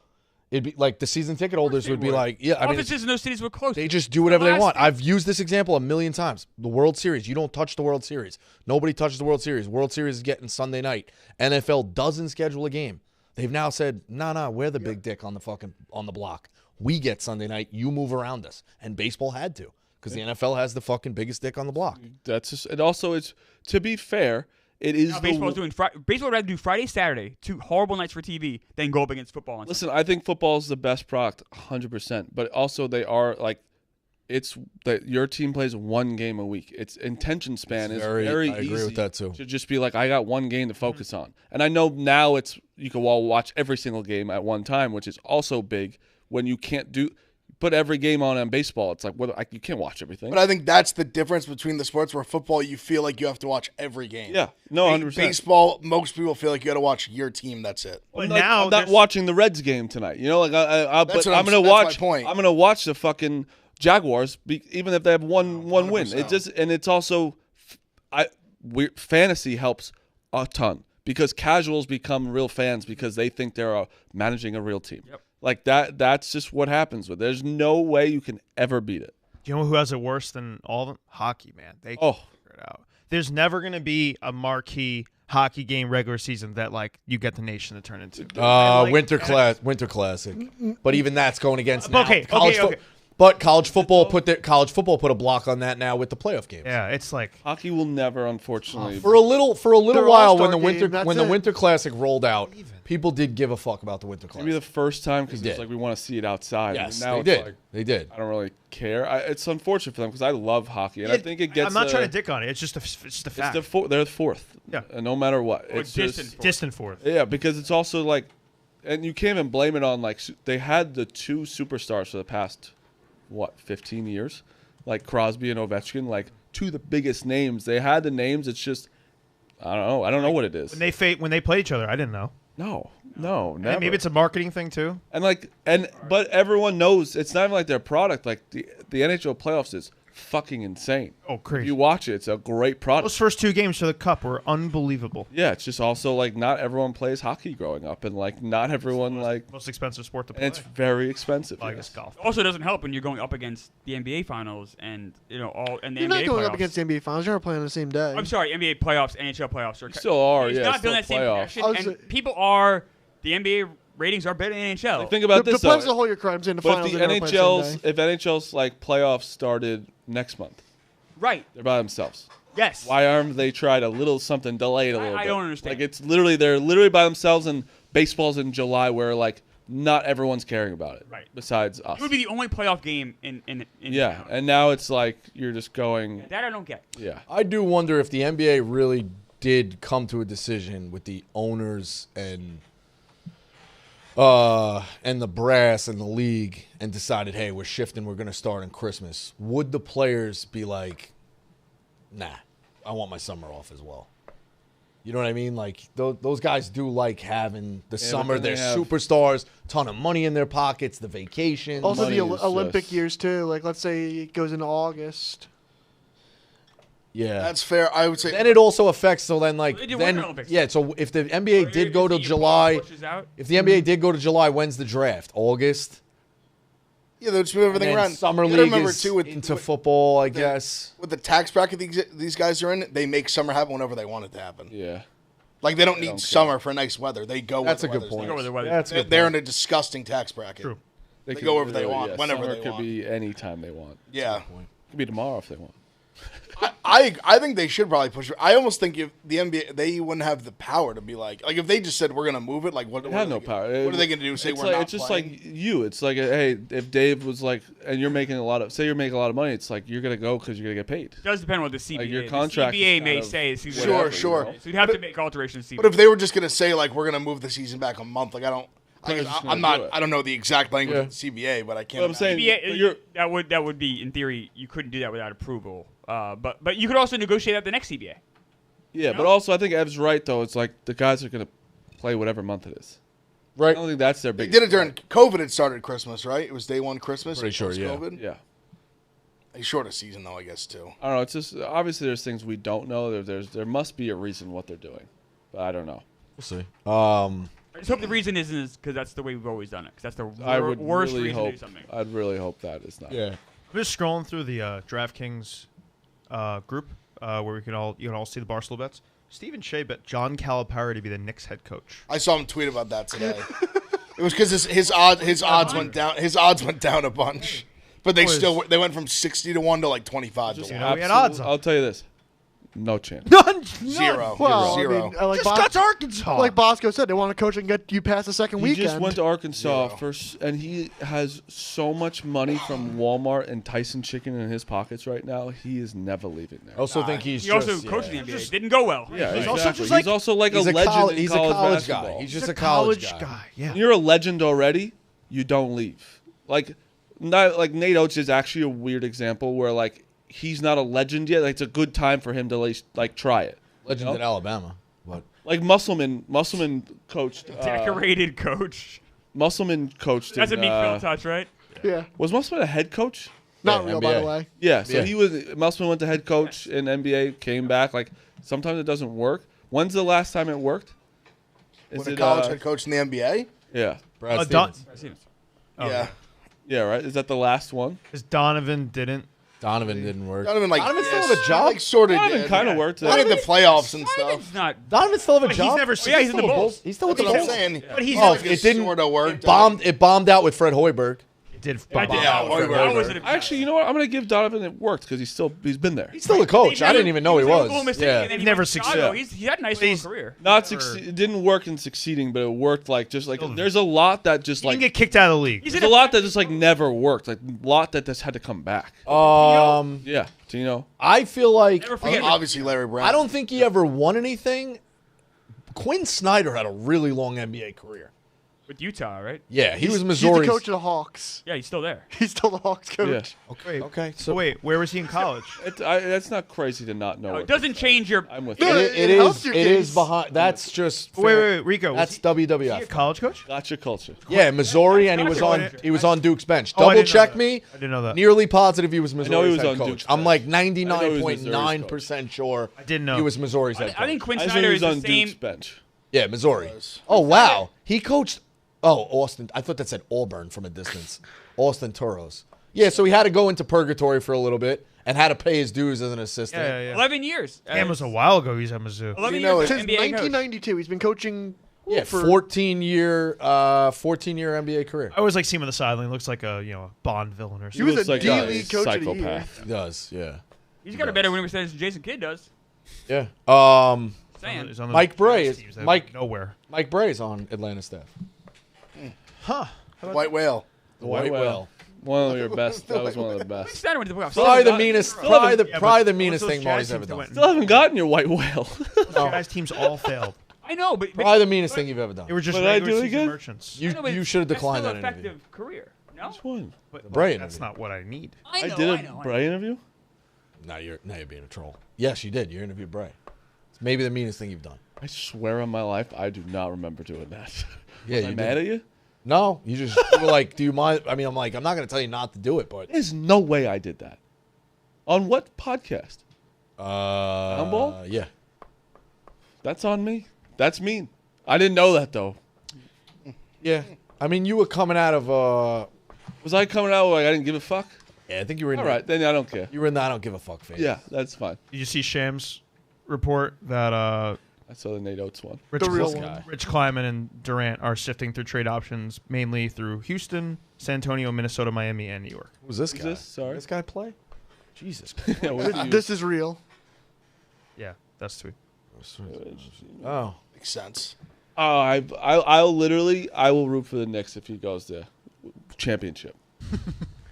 It'd be like the season ticket holders would be like, yeah, I mean, offices in those cities were closed. they just do whatever they want. I've used this example a million times. The World Series, you don't touch the World Series. Nobody touches the World Series. World Series is getting Sunday night. NFL doesn't schedule a game. They've now said, nah, we're the big dick on the block. We get Sunday night. You move around us. And baseball had to because the NFL has the fucking biggest dick on the block. That's just, and also it's, to be fair, it is now, baseball would rather do Friday, Saturday, 2 horrible nights for TV, than go up against football. Listen, I think football is the best product, 100%. But also, they are like, it's that your team plays 1 game a week. Its attention span is very easy. I agree with that too. To just be like, I got 1 game to focus on, and I know now you can all watch every single game at one time, which is also big. When you can't put every game on baseball, it's like you can't watch everything. But I think that's the difference between the sports where football, you feel like you have to watch every game. Yeah, no, 100%. Baseball, most people feel like you got to watch your team. That's it. But like, now I'm not watching the Reds game tonight. You know, like but I'm gonna watch. My point. I'm gonna watch the fucking Jaguars, even if they have one win. It's also, fantasy helps a ton because casuals become real fans because they think they're managing a real team. Yep. Like that's just what happens with it. There's no way you can ever beat it. Do you know who has it worse than all of them? Hockey, man. They can figure it out. There's never going to be a marquee hockey game regular season that like you get the nation to turn into. Winter Classic. But even that's going against now. Okay. But college football put a block on that now with the playoff games. Yeah, it's like hockey will never, unfortunately. For a little while when the it. Winter Classic rolled out, people did give a fuck about the Winter Classic. Maybe the first time because it's like we want to see it outside. Yes, now they did. Like, they did. I don't really care. It's unfortunate for them because I love hockey, and I think it gets. I'm not trying to dick on it. It's just a fact. They're the fourth. Yeah. No matter what, it's distant fourth. Yeah, because it's also like, and you can't even blame it on like they had the 2 superstars for the past 15 years, like Crosby and Ovechkin, like 2 of the biggest names. They had the names. It's just I don't know what it is. When they played each other, I didn't know. No, never. And maybe it's a marketing thing too. But everyone knows it's not even like their product. Like the NHL playoffs is fucking insane. Oh, crazy! If you watch it, it's a great product. Those first 2 games for the Cup were unbelievable. Yeah, it's just also like not everyone plays hockey growing up, and like not everyone most expensive sport to play. And it's very expensive. I guess golf. Also, doesn't help when you're going up against the NBA finals and the You're NBA not going playoffs. up against the NBA finals. You're not playing on the same day. I'm sorry, NBA playoffs, NHL playoffs are. You still are, it's yeah. not It's building that still same playoffs. connection, and people are. The NBA ratings are better than NHL. Like, think about this Depends though. on hold your crimes in the But finals. if they never play the same day. if NHL's like playoffs started next month, Right. they're by themselves. Yes. Why aren't they tried a little something delayed a little bit? I don't understand. Like they're literally by themselves, and baseball's in July where like not everyone's caring about it. Right. Besides us. It would be the only playoff game in Yeah, town. and now it's like you're just going. That I don't get. Yeah. I do wonder if the NBA really did come to a decision with the owners and the brass and the league and decided, hey, we're shifting, we're going to start on Christmas. Would the players be like, nah, I want my summer off as well? You know what I mean? Like, those guys do like having the summer. They're superstars, ton of money in their pockets, the vacation. Also, the Olympic years, too. Like, let's say it goes into August. Yeah. That's fair. I would say. Then it also affects, so then, like, They do Winter Olympics. yeah, so if the NBA did go to July, if the NBA did go to July, when's the draft? August? Yeah, they'll just move everything And then around. Summer You gotta league remember, is too, into football, I guess. With the tax bracket these guys are in, they make summer happen whenever they want it to happen. Yeah. Like, they don't need summer for nice weather. They go That's where a the good weather's point. nice. Go where the weather- That's a good They're point. in a disgusting tax bracket. True. They could go wherever they literally, want, whenever summer they could want. be any time they want. Yeah. It could be tomorrow if they want. I think they should probably push it. I almost think if the NBA, they wouldn't have the power to be like if they just said we're gonna move it, like what? They have no power. What are they gonna do? Say it's we're like, not It's just playing? like you. It's like, hey, if Dave was like, and you're making a lot of, say you're making a lot of money, it's like you're gonna go because you're gonna get paid. It does depend on what the CBA. Like, your contract The CBA is may kind of say it's season Sure, whatever, sure. you know? So you'd have to make alterations. To But if they were just gonna say like we're gonna move the season back a month, like Players just I'm gonna do not. it. I don't know the exact language of the CBA, but I can't. But I'm saying CBA, that would be in theory you couldn't do that without approval. But you could also negotiate at the next CBA. Yeah, but also I think Ev's right though. It's like the guys are gonna play whatever month it is. I Right. don't think that's their They big. did it during COVID. It started Christmas, right? It was day one Christmas. Pretty sure, yeah. COVID. Yeah. A shorter season though, I guess too. I don't know. It's just obviously there's things we don't know. There must be a reason what they're doing, but I don't know. We'll see. I just hope the reason is because that's the way we've always done it. Because that's the worst really reason hope, to do something. I'd really hope that is not. Yeah. I'm just scrolling through the DraftKings group where you can all see the Barstool bets. Stephen Shea bet John Calipari to be the Knicks head coach. I saw him tweet about that today. It was because his odds went down. His odds went down a bunch, but they went from 60 to 1 to like 25 to 1. We had odds on. I'll tell you this. No chance. None. Zero. Well, Zero. I mean, like Just got to Arkansas. Like Bosco said, they want a coach that can get you past the second He weekend. just went to Arkansas Zero. first, and he has so much money from Walmart and Tyson Chicken in his pockets right now. He is never leaving there. I also think he's He just, also coached yeah. in the NBA. Didn't go well. Yeah, He's exactly. also just He's like- also like He's a legend in he's a college college basketball. guy. He's He's just a a college guy. Yeah. When you're a legend already, you don't leave. Like, not like Nate Oates is actually a weird example where like he's not a legend yet. Like, it's a good time for him to like try it. Legend at Alabama. But Like Musselman coached. Decorated coach. Musselman coached. That's a in, Meek Phil touch, right? Yeah. Was Musselman a head coach? Not Yeah, real, by NBA. the way. Yeah, so Yeah. Musselman went to head coach in NBA, came back. Like sometimes it doesn't work. When's the last time it worked? When a college head coach in the NBA? Yeah, Brad Don- Stevens. Yeah. yeah, right. Is that the last one? Because Donovan didn't. Donovan didn't work. Donovan still have a job? Like sort of Donovan did. kind of worked. Not in the playoffs and Donovan's stuff. not. Donovan still have a But job? he's never. yeah, he's in the still with Bulls. He's still with That's the what I'm Bulls. saying. But he's Oh, like it didn't. Sort of worked. It bombed out with Fred Hoiberg. It did. I did. Yeah, That was an Actually, you know what? I'm gonna give Donovan it worked because he's been there. He's still a coach. I didn't even know he was. Yeah. He Never never succeeded. succeeded. He had a nice little career. Not succeed. It didn't work in succeeding, but it worked like just like there's a lot that just He like didn't get kicked out of the league. He's there's in a lot that just like never worked. Like a lot that just had to come back. Yeah, Tino. I feel like Never forget. Obviously, Larry Brown. I don't think he ever won anything. Quinn Snyder had a really long NBA career. with Utah, right? Yeah, he was He's the Missouri. coach of the Hawks. Yeah, he's still there. He's still the Hawks coach. Yeah. Okay, So wait, where was he in college? That's not crazy to not know. No, what it doesn't change your. I'm with No, you. It helps is. your It is case. behind. That's just. Wait, Rico. That's Was he a WWF. college coach? Gotcha culture. Yeah, Missouri, and he was on. Gotcha. He was on Duke's bench. Oh, I Double didn't know check that. me. I didn't know that. Nearly positive he was Missouri's was head on coach. Duke's I'm bench. like I know he was 99.9% sure. I didn't know. He was Missouri's head coach. I think Quinn I just Snyder think is he the was on same. Duke's bench. Yeah, Missouri. Oh wow, he coached. Oh, Austin. I thought that said Auburn from a distance. Austin Toros. Yeah, so he had to go into purgatory for a little bit and had to pay his dues as an assistant. Yeah. 11 years. Damn, it was a while ago. He's at Mizzou. 11 You know, years. Since NBA coach. 1992, he's been coaching. Yeah, for 14-year NBA career. I always like see him on the sideline. Looks like a Bond villain or He something. was Looks a like D-League coach of the year. psychopath. He does. Yeah. He's got a better winning percentage than Jason Kidd does. Yeah. Saying. He's on the Mike Bray teams is that Mike. went nowhere. Mike Bray's on Atlanta staff. Huh? White Whale. The White Whale. One of your best. That was one of the best. Snyder went to the playoffs. Probably the got- meanest. still haven't- Probably the but meanest those thing Jazz Marty's teams ever that done. went- Still haven't gotten your white whale. Those guys' teams all failed. I know, but Probably the meanest thing you've ever done. They were just But I regular do season again? merchants. You I know, but should have that's declined still that an interview. effective career. No, Which one? But Bray that's interview. not what I need. I did a Bray interview. Now you're being a troll. Yes, you did. You interviewed Bray. It's maybe the meanest thing you've done. I swear on my life, I do not remember doing that. Yeah, Was you I did. mad at you? No, you just you were like, do you mind? I mean, I'm like, I'm not going to tell you not to do it, but There's no way I did that. On what podcast? Handball? Yeah. That's on me. That's mean. I didn't know that though. Yeah. I mean, you were coming out of Was I coming out like I didn't give a fuck? yeah, I think you were in All right, then I don't care. You were in the I don't give a fuck phase. Yeah, that's fine. Did you see Shams' report that I saw the Nate Oates one. Rich, The real Kleiman- one. Rich Kleiman and Durant are sifting through trade options mainly through Houston, San Antonio, Minnesota, Miami, and New York. Who's this Who's guy? this? Sorry. This guy play? Jesus. Yeah, what do you- This is real. Yeah, that's sweet. Oh. Makes sense. Oh, I'll literally I will root for the Knicks if he goes there. Championship.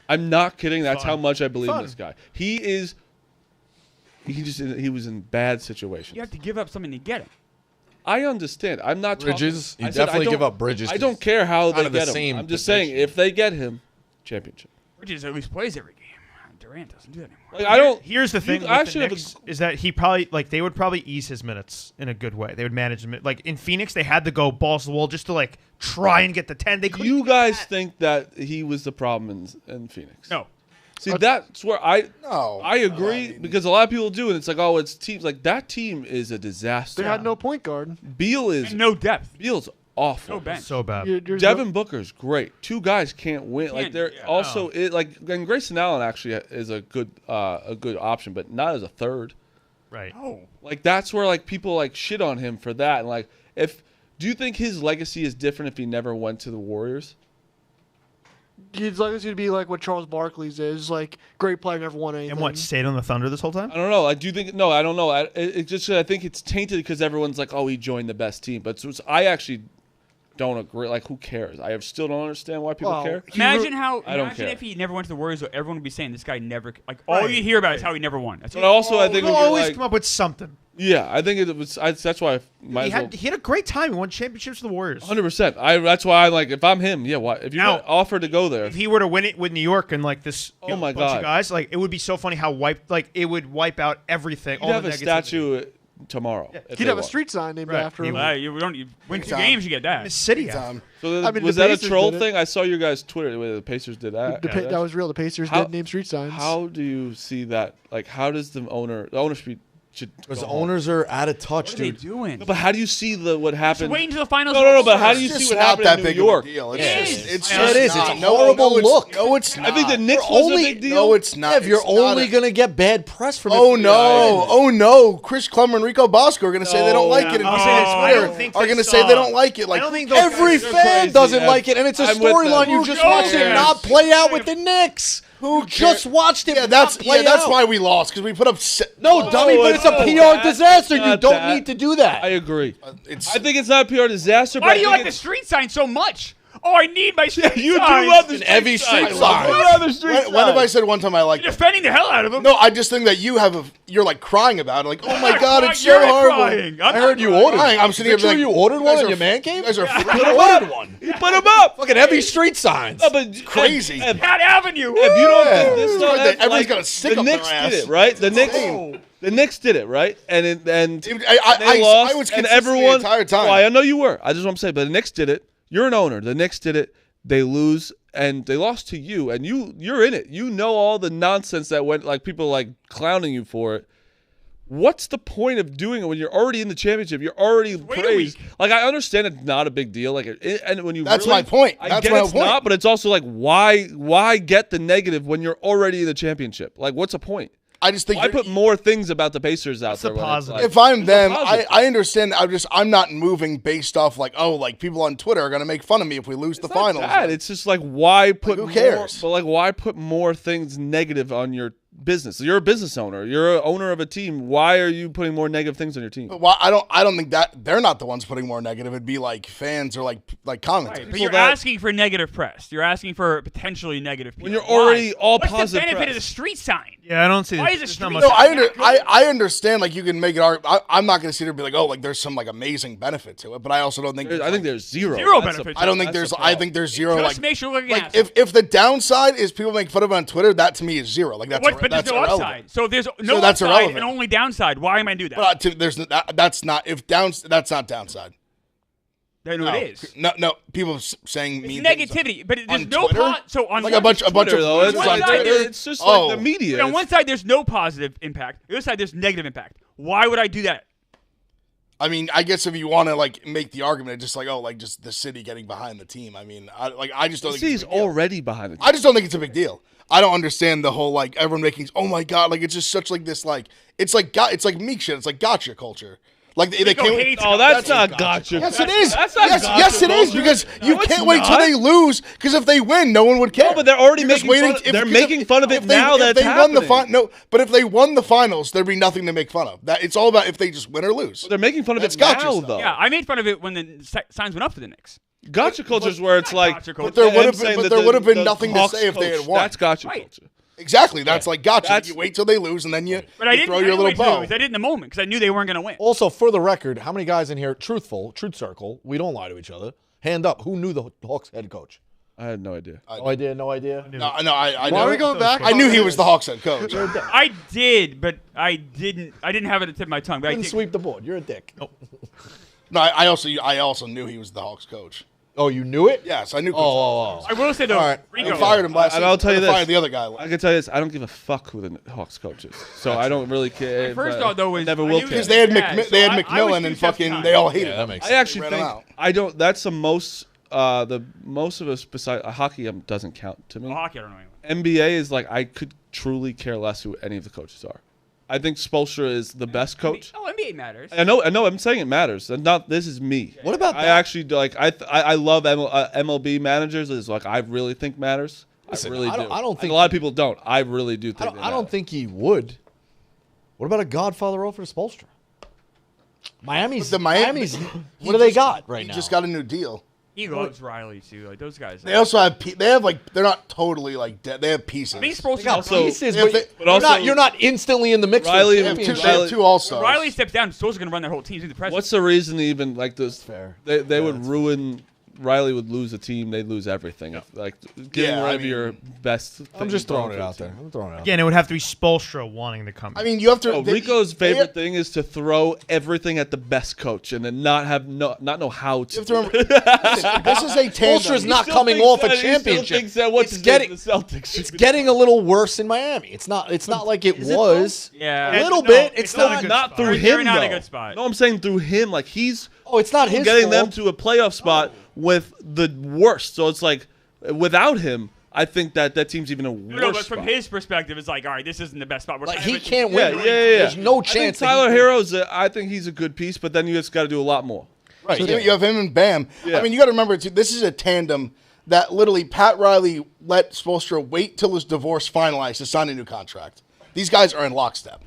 I'm not kidding. That's Fun. how much I believe Fun. in this guy. He was in bad situations. you have to give up something to get him. I understand. I'm not Bridges? Talking, You I said I definitely don't- give up Bridges. I don't care how kind they of the get him. same I'm just saying position. if they get him, championship. Bridges at least plays every game. Durant doesn't do that anymore. Like I don't. Here's the thing You with actually the have a- Knicks is that he probably they would probably ease his minutes in a good way. They would manage him. Like in Phoenix, they had to go balls to the wall just to try and get the 10. They couldn't. You do guys that. think that he was the problem in Phoenix? No. See, that's where I No. agree I mean- because a lot of people do, and it's like, oh, it's teams like that team is a disaster. They had no point guard. Beal is And no depth. Beal's awful. No bench. So bad. Devin Booker's great. Two guys can't win. Like they're also and Grayson Allen actually is a good option, but not as a third. Right. Oh. Like that's where like people like shit on him for that. And like do you think his legacy is different if he never went to the Warriors? His legacy would be like what Charles Barkley's is, like great player, never won anything. And what, stayed on the Thunder this whole time? I don't know. I do think no. I don't know. It's just I think it's tainted because everyone's like, oh, he joined the best team. But I actually don't agree. Like, who cares? I still don't understand why people care. Imagine if he never went to the Warriors, though, everyone would be saying this guy never. Like all you hear about is how he never won. That's but also, I think he'll always come up with something. Yeah, I think it was. That's why He had a great time. He won championships with the Warriors. 100%. That's why I'm like, if I'm him, yeah. Why? If you offered to go there, if he were to win it with New York and like this, oh my bunch God, of guys, like it would be so funny how it would wipe out everything. You'd have a statue tomorrow. Yeah. He'd have a street sign named after him. You win 2 games, you get that. Miss City time. So was that a troll thing? I saw your guys' Twitter. The Pacers did that. That was real. The Pacers did name street signs. How do you see that? Like, how does the owner because the owners are out of touch, what dude. are they doing? No, but how do you see what happened? Just wait until the finals. No, but how do you see what happened in New York? It's a horrible look. No, it's not. I think the Knicks was a big deal. No, it's not. If you're only going to get bad press from it. Oh, no. Chris Klum and Rico Bosco are going to say they don't like it. And Twitter are going to say they don't like it. Like, every fan doesn't like it, and it's a storyline you just watched it not play out with the Knicks. Who just watched it? That's why we lost, because we put up. No, dummy, but it's a PR disaster. You don't need to do that. I agree. I think it's not a PR disaster. Why do you like the street sign so much? Oh, I need my street sign. You do love the heavy street sign. When have I said one time I like You're defending the hell out of them. No, I just think that you're like crying about it. Like, oh my God, it's so horrible. I heard you ordered one. I'm sitting here like, you ordered one in your man cave? You guys are ordered one. You put them up. Fucking heavy street signs. No, but crazy. Pat Avenue. If you don't think this stuff, everyone's got a stick up their ass. The Knicks did it, right? The Knicks did it, right? And I lost, was and consistent everyone. the entire time. Well, I know you were. I just want to say, but the Knicks did it. You're an owner. The Knicks did it. They lose, and they lost to you, and you're in it. You know all the nonsense that went, like people like clowning you for it. What's the point of doing it when you're already in the championship? You're already praised. Like, I understand it's not a big deal. Like, and when you that's my point. I get it's not, but it's also like why get the negative when you're already in the championship? Like, what's the point? I just think I put more things about the Pacers out there. Positive. If I'm them, I understand. I'm not moving based off like, oh, like people on Twitter are gonna make fun of me if we lose the finals. It's just like why put who cares? But like why put more things negative on your business? You're a business owner. You're an owner of a team. Why are you putting more negative things on your team? Well, I don't think that they're not the ones putting more negative. It'd be like fans or like commentators. Right, but you're asking for negative press. You're asking for potentially negative PR. When you're already all What's positive. What's the benefit press? of the street sign? Yeah, I don't see. Why is it street sign? No, I understand. Like you can make it. I'm not going to sit there and be like, oh, like there's some like amazing benefit to it. But I also don't think. I think there's zero benefit. I don't think there's. I think there's zero. Just make sure like if the downside is people make fun of it on Twitter, that to me is zero. Like that's but there's no irrelevant. upside. So if there's no that's upside irrelevant. and only downside, why am I doing that? But that's not that's not downside. No, it is. No. People saying mean negativity, but there's no so on like a bunch of though. It's just like the media. On one side, there's no positive impact. The other side, there's negative impact. Why would I do that? I mean, I guess if you want to like make the argument, just like just the city getting behind the team. I mean, I just don't think he's already behind the team. I just don't think it's a big deal. I don't understand the whole like everyone making my God, like it's just such like this like it's like meek shit. It's like gotcha culture. Like they can't. Oh, that's not gotcha. Yes, it is. That's not gotcha. Yes, it is because you can't wait till they lose. Because if they win, no one would care. No, but they're already making fun. They're making fun of it now. That's happening. But if they won the finals, there'd be nothing to make fun of. That it's all about if they just win or lose. They're making fun of it now, though. Yeah, I made fun of it when the signs went up for the Knicks. Gotcha culture is where it's like. But there would have been nothing to say if they had won. That's gotcha culture. Exactly. That's like gotcha. You wait till they lose and then you throw your little bow. I did in the moment because I knew they weren't going to win. Also, for the record, how many guys in here, truth circle, we don't lie to each other, hand up, who knew the Hawks head coach? I had no idea. No idea. No, I Why knew. are we going back? I knew he was the Hawks head coach. I did, but I didn't have it at the tip of my tongue. But Didn't sweep the board. You're a dick. Nope. No, I also knew he was the Hawks coach. Oh, you knew it? Yes, I knew. Oh. I will say though, All right. Rico. They fired him last. And I'll tell you this. Fired the other guy. I can tell you this. I don't give a fuck who the Hawks coach is. So I don't really care. First thought though was never I will knew care. Because they had Yeah, so they had I was McMillan two and steps fucking behind. they all hated Yeah, him. that makes I sense. actually Ran him think out. I don't. That's the most. The most of us besides hockey doesn't count to me. Well, hockey, I don't know anyone. NBA is like I could truly care less who any of the coaches are. I think Spoelstra is the best coach. Oh, NBA matters. I know. I'm saying it matters. And not this is me. What about I that? actually like. I love MLB managers. Is like I really think matters. Listen, I really I do. don't think a lot of people don't. I really do think. I don't think he would. What about a Godfather offer to Spoelstra? Miami's. The Miami- What do they got right He now? just got a new deal. He loves Riley too. Like those guys. They also have. They have like. They're not totally like dead. They have pieces. I think They Spoelstra got Also- pieces, If but, they- but also- you're not instantly in the mix. Riley- for They a have two, championship. they have two all-stars. Riley steps down. Spoelstra's gonna run their whole team. He's the president. What's the reason to even like this? Fair. They would ruin. Riley would lose a team. They'd lose everything. If, like getting Yeah, rid I of mean- your best. I'm just throwing it out there. I'm throwing it out. Again, it would have to be Spoelstra wanting to come. I mean, you have to. Oh, Rico's favorite thing is to throw everything at the best coach and then not know how to. You have to remember, this is a tandem. Spoelstra's not coming off a championship. What's It's getting- the Celtics? It's getting a little worse in Miami. It's not like it was. Yeah. A little No, bit. it's It's not a not. good not spot. through They're him not though. a good spot. No, I'm saying through him. Like he's Oh, it's not his getting them fault. to a playoff spot with the worst. So it's like without him, I think that team's even a worse. No, but from spot. his perspective, it's like, all right, this isn't the best spot. We're Like kind he of a- can't Yeah, win. yeah. There's no I think chance. that Tyler he- Hero's. I think he's a good piece, but then you just got to do a lot more. Right. So yeah. you have him and Bam. Yeah. I mean, you got to remember too. This is a tandem that literally Pat Riley let Spoelstra wait till his divorce finalized to sign a new contract. These guys are in lockstep.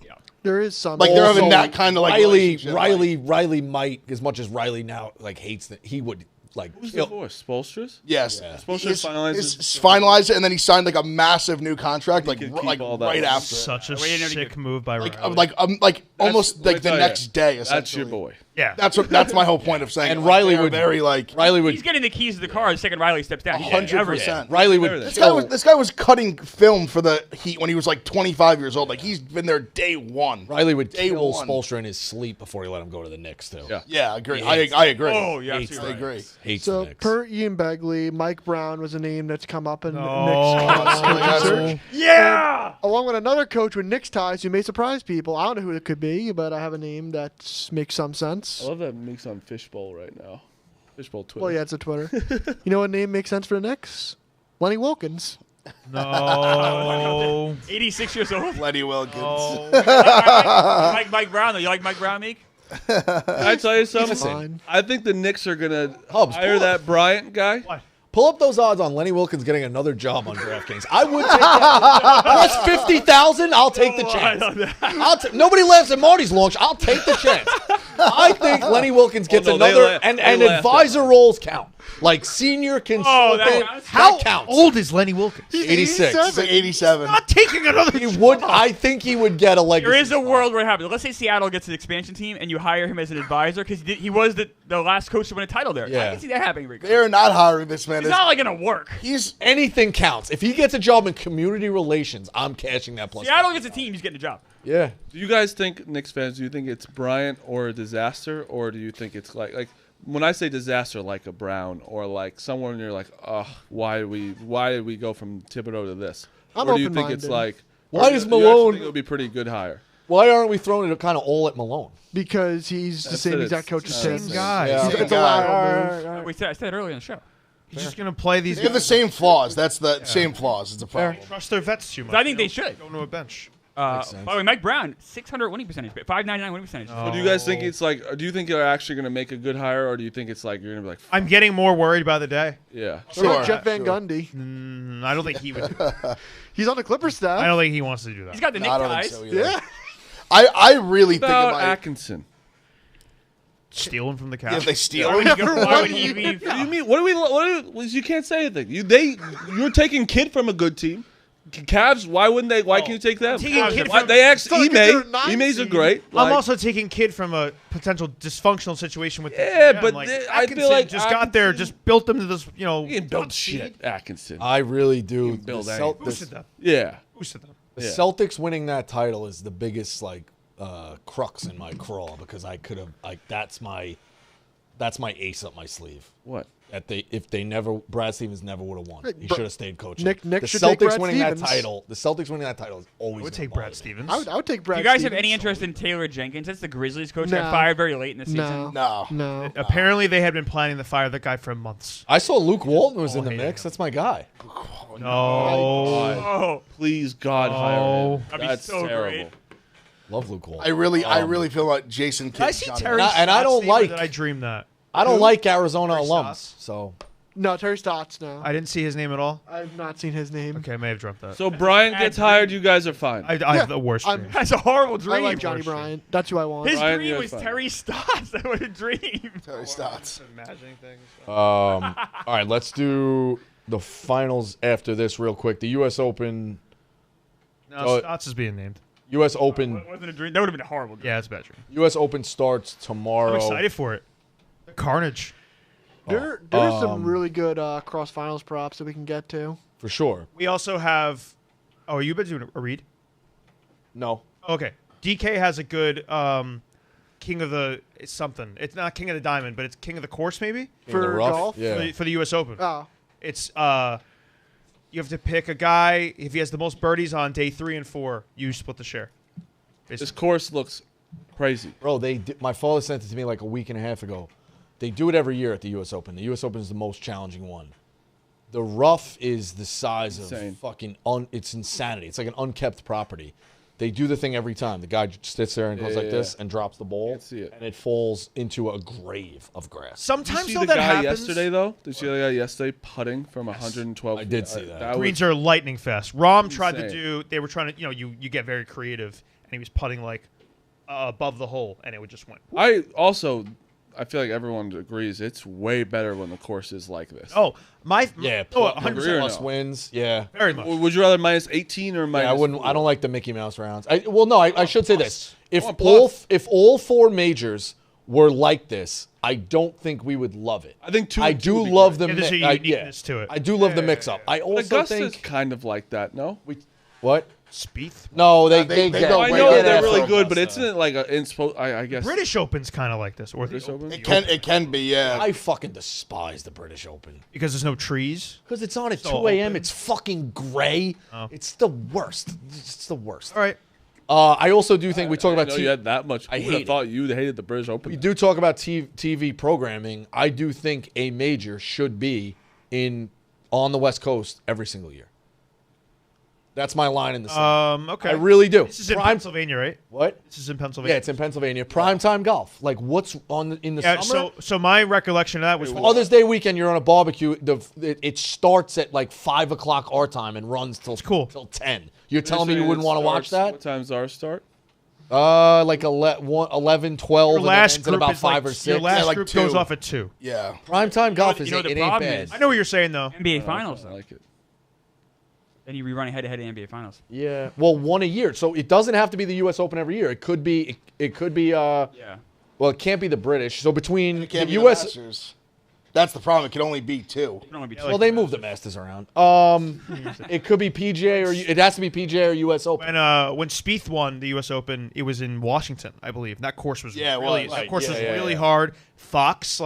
There is some. Like, they're having Also, that kind of like Riley relationship, Riley might, as much as Riley now like hates that, he would like Who's kill. divorced? Spoelstra's? Yes, Spoelstra He's finalizes- finalized it, and then he signed like a massive new contract, like could keep like all that. right after. it. Such a Wait, you never sick get- move by Riley. Like almost let like me the tell next you, day. That's Essentially. your boy. yeah. That's my whole point of saying. And like, Riley they're would very like Riley would He's getting the keys to the car the second Riley steps down. He's 100%. Riley would This kill. This guy was cutting film for the Heat when he was like 25 years old. Like he's been there day one. Riley would Day kill one. Spoelstra in his sleep before he let him go to the Knicks too. Yeah. Yeah, I agree. He I hates agree. Oh, yeah, Hates absolutely I right. agree. Hates So the Knicks. per Ian Begley, Mike Brown was a name that's come up in No. Knicks coaching search. Yeah. Along with another coach with Knicks ties who may surprise people. I don't know who it could be, but I have a name that makes some sense. I love that Meek's on Fishbowl right now. Fishbowl Twitter. Well, yeah, it's a Twitter. You know what name makes sense for the Knicks? Lenny Wilkins. No. 86 years old. Lenny Wilkins. Oh. You like Mike Brown, though? You like Mike Brown, Meek? Can I tell you something? Fine. I think the Knicks are gonna Hubs, hire pull that Bryant guy. What? Pull up those odds on Lenny Wilkins getting another job on DraftKings. I would take that. Plus 50,000, I'll take the Oh, I chance. love that. Nobody laughs at Marty's launch. I'll take the chance. I think Lenny Wilkins gets no, they another, laugh. and They laugh. advisor roles count. Like senior consultant. counts? How counts. old is Lenny Wilkins? He's 86. He's like 87. Not taking another. He would. I think he would get a legacy. There is a spot. world where it happens. Let's say Seattle gets an expansion team and you hire him as an advisor because he was the last coach to win a title there. Yeah. I can see that happening, Rico. They're not hiring this man. It's not like going to work. He's Anything counts. If he gets a job in community relations, I'm cashing that plus. Seattle gets a team, he's getting a job. Yeah. Do you guys think, Knicks fans, do you think it's Bryant or a disaster, or do you think it's like when I say disaster, like a Brown or like someone you're like, oh, why did we go from Thibodeau to this? I'm or do you think it's open-minded. like Why or does do you actually Malone- think it would be pretty good hire? Why aren't we throwing it kind of all at Malone? Because he's the That's same it. exact coach as Same Sims. guy. Yeah. It's a Guy. lateral move. I said it earlier in the show. He's just gonna play these. they have the same flaws. That's the same flaws. It's a problem. Trust their vets too much. I think they should. Go to a bench. By sense. the way, Mike Brown, 600 winning percentage, 599 winning percentage. So do you guys think it's like? Do you think they're actually going to make a good hire, or do you think it's like you're going to be like, I'm getting more worried by the day. yeah? What about Sure, Jeff Van sure. Gundy. I don't think he would. He's on the Clippers staff. I don't think he wants to do that. He's got the I don't neckties. think so either. Yeah. I really think it About might. Atkinson. Stealing from the Cavs. If they steal Why him. would he go- why would he be? What do you mean? You can't say anything. You're taking Kidd from a good team. Cavs. Why wouldn't they? Why can't you take them? taking Kidd Why- from- they asked It's not like Ime. they're a 9 Ime's a seed. great. I'm like- also taking Kidd from a potential dysfunctional situation with. Yeah, the GM. but like, I feel Atkinson like just got there, Atkinson- just built them to this. He didn't build shit. Atkinson. I really do. build The anything. boosted them. Yeah. Boosted them. The Yeah. Celtics winning that title is the biggest crux in my crawl because I could have that's my ace up my sleeve. What? That Brad Stevens never would have won. He should have stayed coaching. Nick the should take Celtics Brad winning Stevens. that title. The Celtics winning that title is always. I would take Brad Stevens. I would take Brad. Do you guys Stevens. have any interest in Taylor Jenkins? That's the Grizzlies coach. No. Got fired very late in the season. No. Apparently, they had been planning to fire the guy for months. I saw Luke Walton was in the hated mix. him. That's my guy. No. Oh, Please, God, hire him. That'd be That's so terrible. great. Love Luke Walton. I really feel like Jason Kidd. Did I see Terry And I Stotts' don't name, or like- Did I dream that? I don't like Arizona Terry alums. Stotts? So No, Terry Stotts. No, I didn't see his name at all. I've not seen his name. Okay, I may have dreamt that. So Brian gets hired. You guys are fine. I have the worst I'm- dream. That's a horrible I dream. like Johnny Bryant. That's who I want. His Brian, dream you're was fine. Terry Stotts. That was a dream. Terry Stotts. Imagining things. all right, let's do the finals after this real quick. The U.S. Open. No, Stotts is being named. U.S. Open. It wasn't a dream. That would have been a horrible dream. Yeah, it's a bad dream. U.S. Open starts tomorrow. I'm excited for it. The carnage. There's some really good cross finals props that we can get to. For sure. We also have. Oh, are you been doing a read? No. Okay. DK has a good King of the something. It's not King of the Diamond, but it's King of the Course maybe In the For rough? golf? Yeah. for the U.S. Open. Oh, It's you have to pick a guy. If he has the most birdies on day 3 and 4, you split the share. This course looks crazy. Bro, my father sent it to me like a week and a half ago. They do it every year at the U.S. Open. The U.S. Open is the most challenging one. The rough is the size Insane. of fucking it's insanity. It's like an unkept property. They do the thing every time. The guy just sits there and goes like this and drops the ball, Can't see it. and it falls into a grave of grass. Did Sometimes you see though the that guy happens. yesterday though? Did you see the guy yesterday putting from 112? I did see that. Greens are lightning fast. Rom tried to Insane. do. They were trying to. You get very creative, and he was putting like above the hole, and it would just went. I feel like everyone agrees it's way better when the course is like this. Oh, Yeah, Oh, 100% 100%. plus wins. Yeah. Very much. Would you rather minus 18 or minus? I wouldn't. 4? I don't like the Mickey Mouse rounds. I should say this: if want plus. all 4 majors were like this, I don't think we would love it. I think 2. I and 2 do would be love great. the Yeah, there's a uniqueness to it. I do love the mix up. I But also Augusta's think kind of like that. No. what? Spieth. No, they they get. don't I Way know get they're after really him. good, but isn't it like I guess British Open's kind of like this, or British Open? It can be, yeah. I fucking despise the British Open because there's no trees. because it's on at So 2 a.m. open. It's fucking gray. Oh. It's the worst. It's the worst. All right. I also do think we talk I about know you had that much. I Who would hate have thought you hated the British Open? We do talk about TV programming. I do think a major should be on the West Coast every single year. That's my line in the sand. Okay. I really do. This is in Pennsylvania, right? What? This is in Pennsylvania. Yeah, it's in Pennsylvania. Primetime golf. Like, what's in the Yeah, summer? so my recollection of that was Mother's Day weekend, you're on a barbecue. It starts at like 5 o'clock our time and runs till cool. till 10. You're telling me you wouldn't want to watch What that? time's ours start? Like 11, 12, your and then last ends at group about is 5 like, or 6. Your last like group 2. goes off at 2. Yeah. Primetime golf the it ain't problem bad. is- I know what you're saying though. NBA Finals, I though. like it. Then you rerun head-to-head in NBA Finals. Yeah. Well, one a year. So it doesn't have to be the U.S. Open every year. It could be. It could be. Yeah. Well, it can't be the British. So between It can't the be U.S. the Masters. That's the problem. It can only be 2. It can only be Well, they move the Masters around. It could be PGA or it has to be PGA or U.S. Open. When Spieth won the U.S. Open, it was in Washington, I believe. That course was Yeah, it really was. that course was Yeah, really yeah. hard. Fox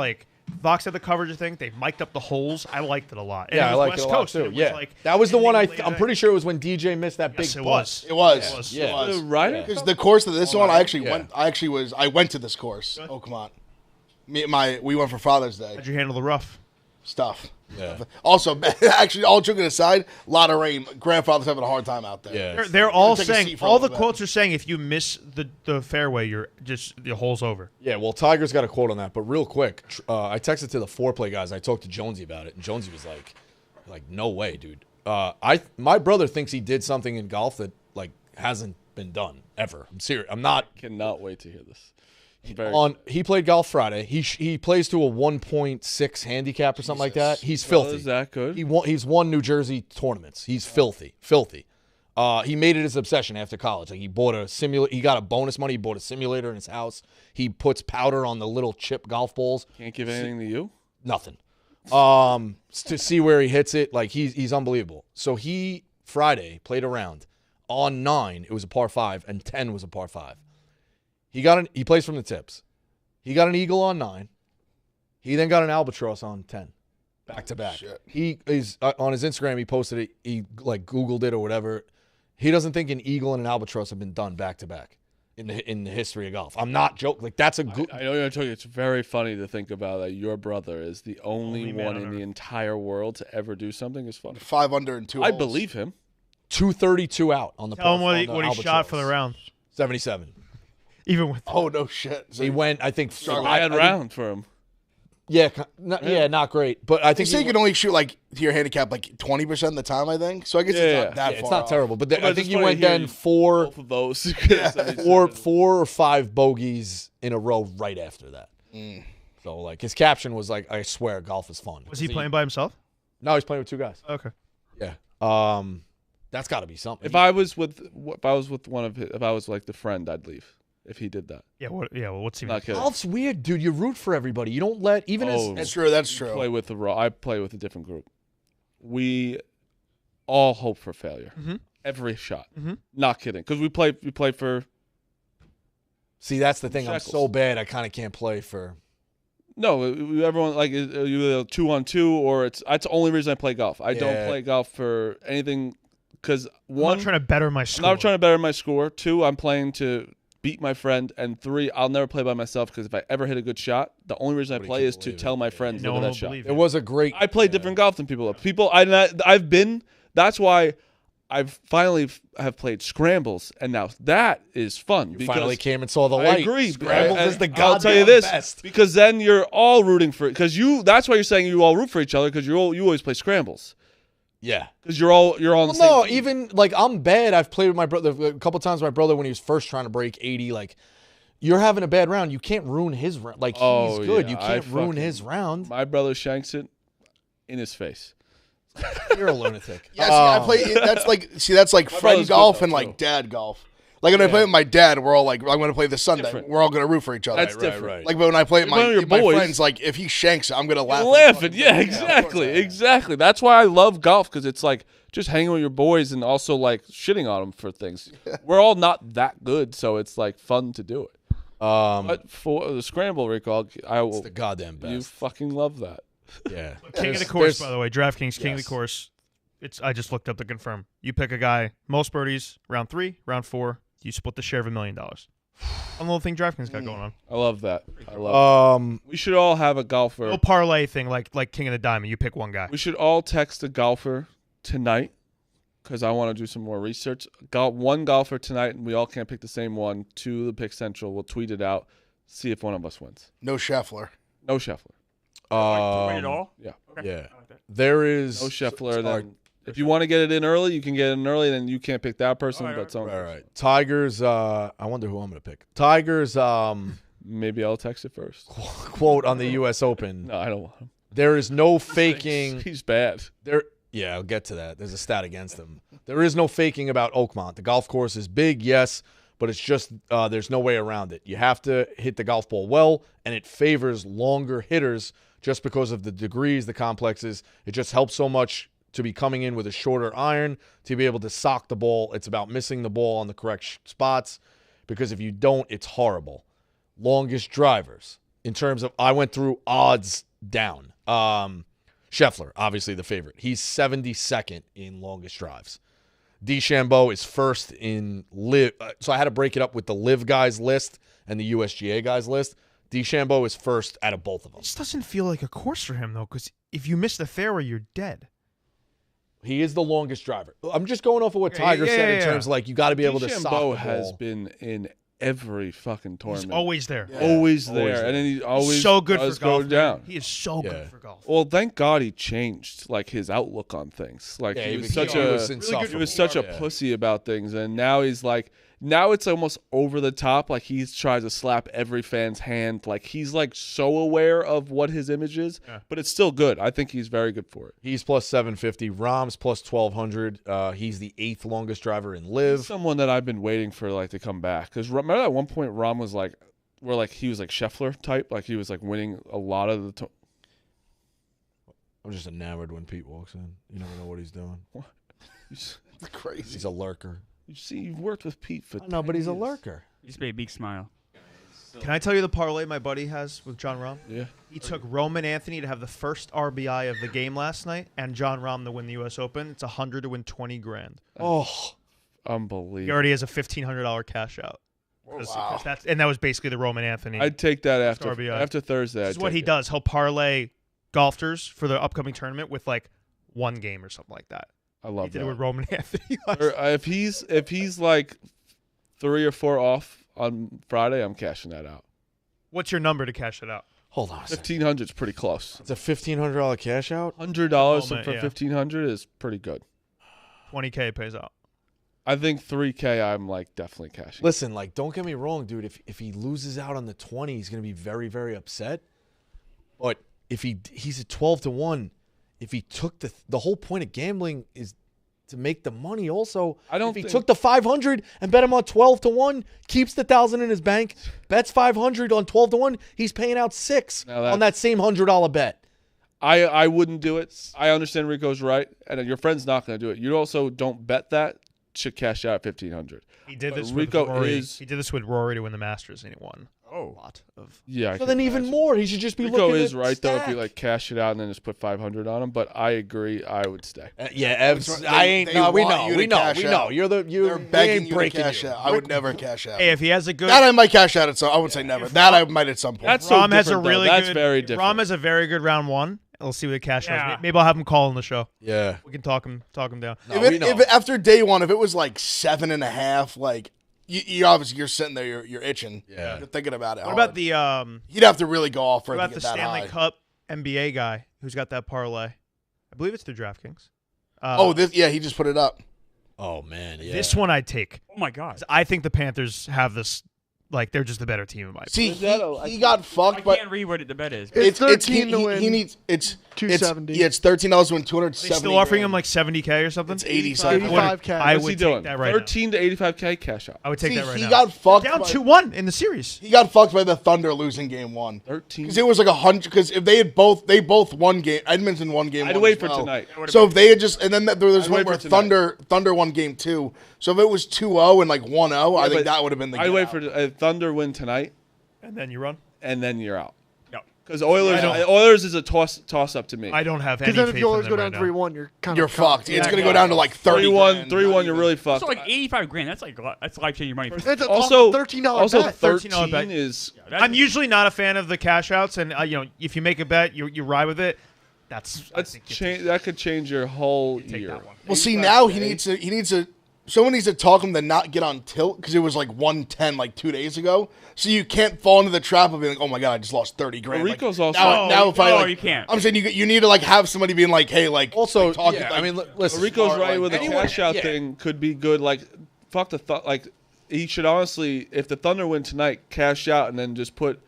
had the coverage. I think they mic'd up the holes. I liked it a lot. And Yeah, it I was like West it a lot Coast, and too. it was Yeah, like that was the one. ending late I'm at pretty sure it was when DJ missed that Yes, big it putt. was. It was. Yeah. It was. The Ryder? Because the course of this one, I actually Yeah. went. I went to this course, Oakmont. We went for Father's Day How'd you handle the rough? stuff. Yeah. Also, actually, all joking aside, a lot of rain. Grandfather's having a hard time out there. Yeah. They're all Take a saying seat for a all the little bit. quotes are saying if you miss the fairway, you're just the hole's over. Yeah, well, Tiger's got a quote on that, but real quick, I texted to the foreplay guys. I talked to Jonesy about it, and Jonesy was like, no way, dude. My brother thinks he did something in golf that like hasn't been done ever. I'm serious. I'm not. Cannot wait to hear this. He played golf Friday. He plays to a 1.6 handicap or something like that. He's filthy. Is that good? He's won New Jersey tournaments. He's filthy. He made it his obsession after college. Like he bought a simulator. He got a bonus money. He bought a simulator in his house. He puts powder on the little chip golf balls. Can't give anything to you? Nothing. To see where he hits it, like he's unbelievable. So he Friday played around on 9. It was a par 5, and 10 was a par 5. He plays from the tips. He got an eagle on 9. He then got an albatross on 10. back to back. Shit. He is on his Instagram. He posted it. He like Googled it or whatever. He doesn't think an eagle and an albatross have been done back to back in the history of golf. I'm not joking. Like that's a good. I know you're talking. It's very funny to think about that. Your brother is the only one in the entire world to ever do something. It's funny. 5 under and 2 I holes. believe him. 232 out on the. Tell him what he shot for the round. 77. Even with Oh no shit! So he went. I think. Bad round for him. Yeah, not great. But I think you can only shoot like to your handicap like 20% of the time. I think so. I guess it's not that far. It's not off. terrible. But I think it's you funny went to hear then both of those. four or five bogeys in a row right after that. So like his caption was like, "I swear, golf is fun." Was he playing by himself? No, he's playing with 2 guys. Okay. Yeah. That's got to be something. If I was with one of his, if I was like the friend, I'd leave. If he did that. Yeah. Well, what's he? Not kidding. Golf's weird, dude. You root for everybody. You don't let even That's true. That's true. I play with a different group. We all hope for failure. Every shot. Not kidding. Because we play for. See, that's the thing. I'm Shackles. so bad. I kind of can't play for. No, everyone like you 2-on-2 or that's the only reason I play golf. I don't play golf for anything because one, I'm not trying to better my score. I'm not trying to better my score. 2, I'm playing to beat my friend, and 3, I'll never play by myself because if I ever hit a good shot, the only reason I play is to tell my friends No look one at will that shot. believe It was a great. I play different golf than people. I've been. That's why I've finally have played scrambles, and now that is fun. You finally came and saw the light. I agree. Scrambles is the I'll tell you goddamn this best. because then you're all rooting for it. Because that's why you're saying you all root for each other because you always play scrambles. Yeah. Because you're on the same No, team. even like I'm bad. I've played with my brother a couple times. My brother when he was first trying to break 80, like. You're having a bad round. You can't ruin his round. Like, he's good. You can't ruin his round. My brother shanks it in his face. You're a lunatic. Yeah, see, I play. That's like friend golf and like dad golf. Like when I play with my dad, we're all like, I'm going to play this Sunday. Different. We're all going to root for each other. That's different. Like when I play with my boys, friends, like if he shanks, I'm going to laugh. Laughing, yeah, exactly. That's why I love golf because it's like just hanging with your boys and also like shitting on them for things. We're all not that good, so it's like fun to do it. But for the scramble recall, It's the goddamn best. You fucking love that. Yeah. King of the course, by the way. DraftKings King of the course. I just looked up to confirm. You pick a guy, most birdies, round 3, round 4. You split the share of $1 million. A little thing DraftKings got going on. I love that. We should all have a golfer. No parlay thing like King of the Diamond. You pick one guy. We should all text a golfer tonight because I want to do some more research. One golfer tonight, and we all can't pick the same one, to the Pick Central. We'll tweet it out, see if one of us wins. No Scheffler. No Scheffler. To win it all? Yeah. Okay. Yeah. There is No Scheffler. Then if you want to get it in early, you can get it in early. Then you can't pick that person, but someone. All right. Tigers. I wonder who I'm going to pick. Tigers. Maybe I'll text it first. Quote on the U.S. Open. No, I don't want him. There is no faking. He's bad. Yeah, I'll get to that. There's a stat against him. There is no faking about Oakmont. The golf course is big, yes, but it's just there's no way around it. You have to hit the golf ball well, and it favors longer hitters just because of the degrees, the complexes. It just helps so much to be coming in with a shorter iron, to be able to sock the ball. It's about missing the ball on the correct spots, because if you don't, it's horrible. Longest drivers. In terms of, I went through odds down. Scheffler, obviously the favorite. He's 72nd in longest drives. DeChambeau is first in live. So I had to break it up with the live guys list and the USGA guys list. DeChambeau is first out of both of them. This doesn't feel like a course for him, though, because if you miss the fairway, you're dead. He is the longest driver. I'm just going off of what Tiger said in terms of, like, you got to be able to sock the ball. DeChambeau has been in every fucking tournament. He's always there. Yeah. Always there. And then he always so good does for golf. go down. He is so good for golf. Well, thank God he changed like his outlook on things. Like he was such a pussy about things, and now he's like, now it's almost over the top. Like he tries to slap every fan's hand. Like he's like so aware of what his image is, but it's still good. I think he's very good for it. He's plus 750. Rahm's plus 1200. He's the 8th longest driver in live. He's someone that I've been waiting for like to come back, because remember at one point Rahm was like, he was like Scheffler type, like he was like winning a lot of the. I'm just enamored when Pete walks in. You never know what he's doing. What? It's crazy. He's a lurker. You see, you've worked with Pete for. No, but he's a lurker. He just made a big smile. Can I tell you the parlay my buddy has with John Rahm? Yeah. He took Roman Anthony to have the first RBI of the game last night, and John Rahm to win the U.S. Open. It's $100 to win $20,000. Oh, Unbelievable. He already has a $1,500 cash out. Wow. That was basically the Roman Anthony. I'd take that after RBI. Thursday. This is what he does. He'll parlay golfers for the upcoming tournament with like one game or something like that. I love He did that. it with Roman Anthony. If he's like 3 or 4 off on Friday, I'm cashing that out. What's your number to cash it out? hold on a second. $1,500 is pretty close. It's a $1,500 cash out? $100 for yeah. $1,500 is pretty good. $20K pays out. I think $3K. I'm like definitely cashing. Listen, like, don't get me wrong, dude. If he loses out on the 20, he's going to be very, very upset. But if he's at 12 to 1, if he took the whole point of gambling is to make the money also. If he took the 500 and bet him on 12 to 1, keeps the 1,000 in his bank, bets 500 on 12 to 1, he's paying out 6 on that same $100 bet. I wouldn't do it. I understand Rico's right, and your friend's not going to do it. You also don't bet that. Should cash out at $1,500. He did this Rico with Rory. is- He did this with Rory to win the Masters, and he won. Oh. A lot of. Yeah. So then even more, he should just be Rico looking is at right though if you stack. like cash it out and then just put 500 on him. But I agree, I would stay. Yeah, They- I ain't. they No, we want know, you we to know, cash we know. out. You're They're they begging ain't you to breaking cash you. out. I would never cash out. Hey, if he has a good. That I might cash out at some. I would say never. That I might at some point. That's so Rahm has a different, though. really That's good. very different. Rahm has a very good round one. We'll see what the cash Yeah. is. Maybe I'll have him call on the show. Yeah. We can talk him down. No, if after day one, if it was like 7.5, like you obviously you're sitting there, you're itching. Yeah. You're thinking about it. What hard. about the You'd have to really go off for what it about to the get that Stanley high. Cup NBA guy who's got that parlay? I believe it's through DraftKings. He just put it up. Oh man, yeah. This one I'd take. Oh my God. I think the Panthers have this. Like they're just the better team in my opinion. See, he got I fucked, but can't read what the bet is. It's 13 to win. He needs it's $270. It's $13 to win $270. They still offering him like $70K or something. It's 80. 85K. I What's would he doing? take that right 13 to 85K cash out. now. I would take See, that right he now. got fucked. Down by, 2-1 in the series. He got fucked by the Thunder losing game 1. 13. Because it was like 100. Because if they both won game. Edmonton won game. I'd 1 wait as for well. tonight. So if they had just and then there was I'd one wait where for tonight. Thunder won game 2. So if it was 2-0 and like 1-0, I think but that would have been the. I'd get wait out. for a Thunder win tonight, And then you run. and then you're out. Yep. Because Oilers is a toss up to me. I don't have any Because then faith if you always in go them down right now. 3-1, you're kind You're of fucked. It's Yeah, gonna go down to like 30. 3-1, 3-1, you're really fucked. So like 85 grand. That's life changing money. It's a Also, $13 also bet. 13 bet. is I'm usually not a fan of the cash outs, and if you make a bet, you ride with it. that could change your whole take year. that one. Well, see now he needs to. Someone needs to talk him to not get on tilt because it was like 110 like 2 days ago. So you can't fall into the trap of being like, oh my god, I just lost 30 grand. Rico's like, also- now if I you can't. I'm saying you need to like have somebody being like, hey, like Also, talk yeah, like, I mean, listen. Rico's smart, right like, with the anyone- cash out yeah. thing could be good. Like, fuck the like he should honestly, if the Thunder win tonight, cash out and then just put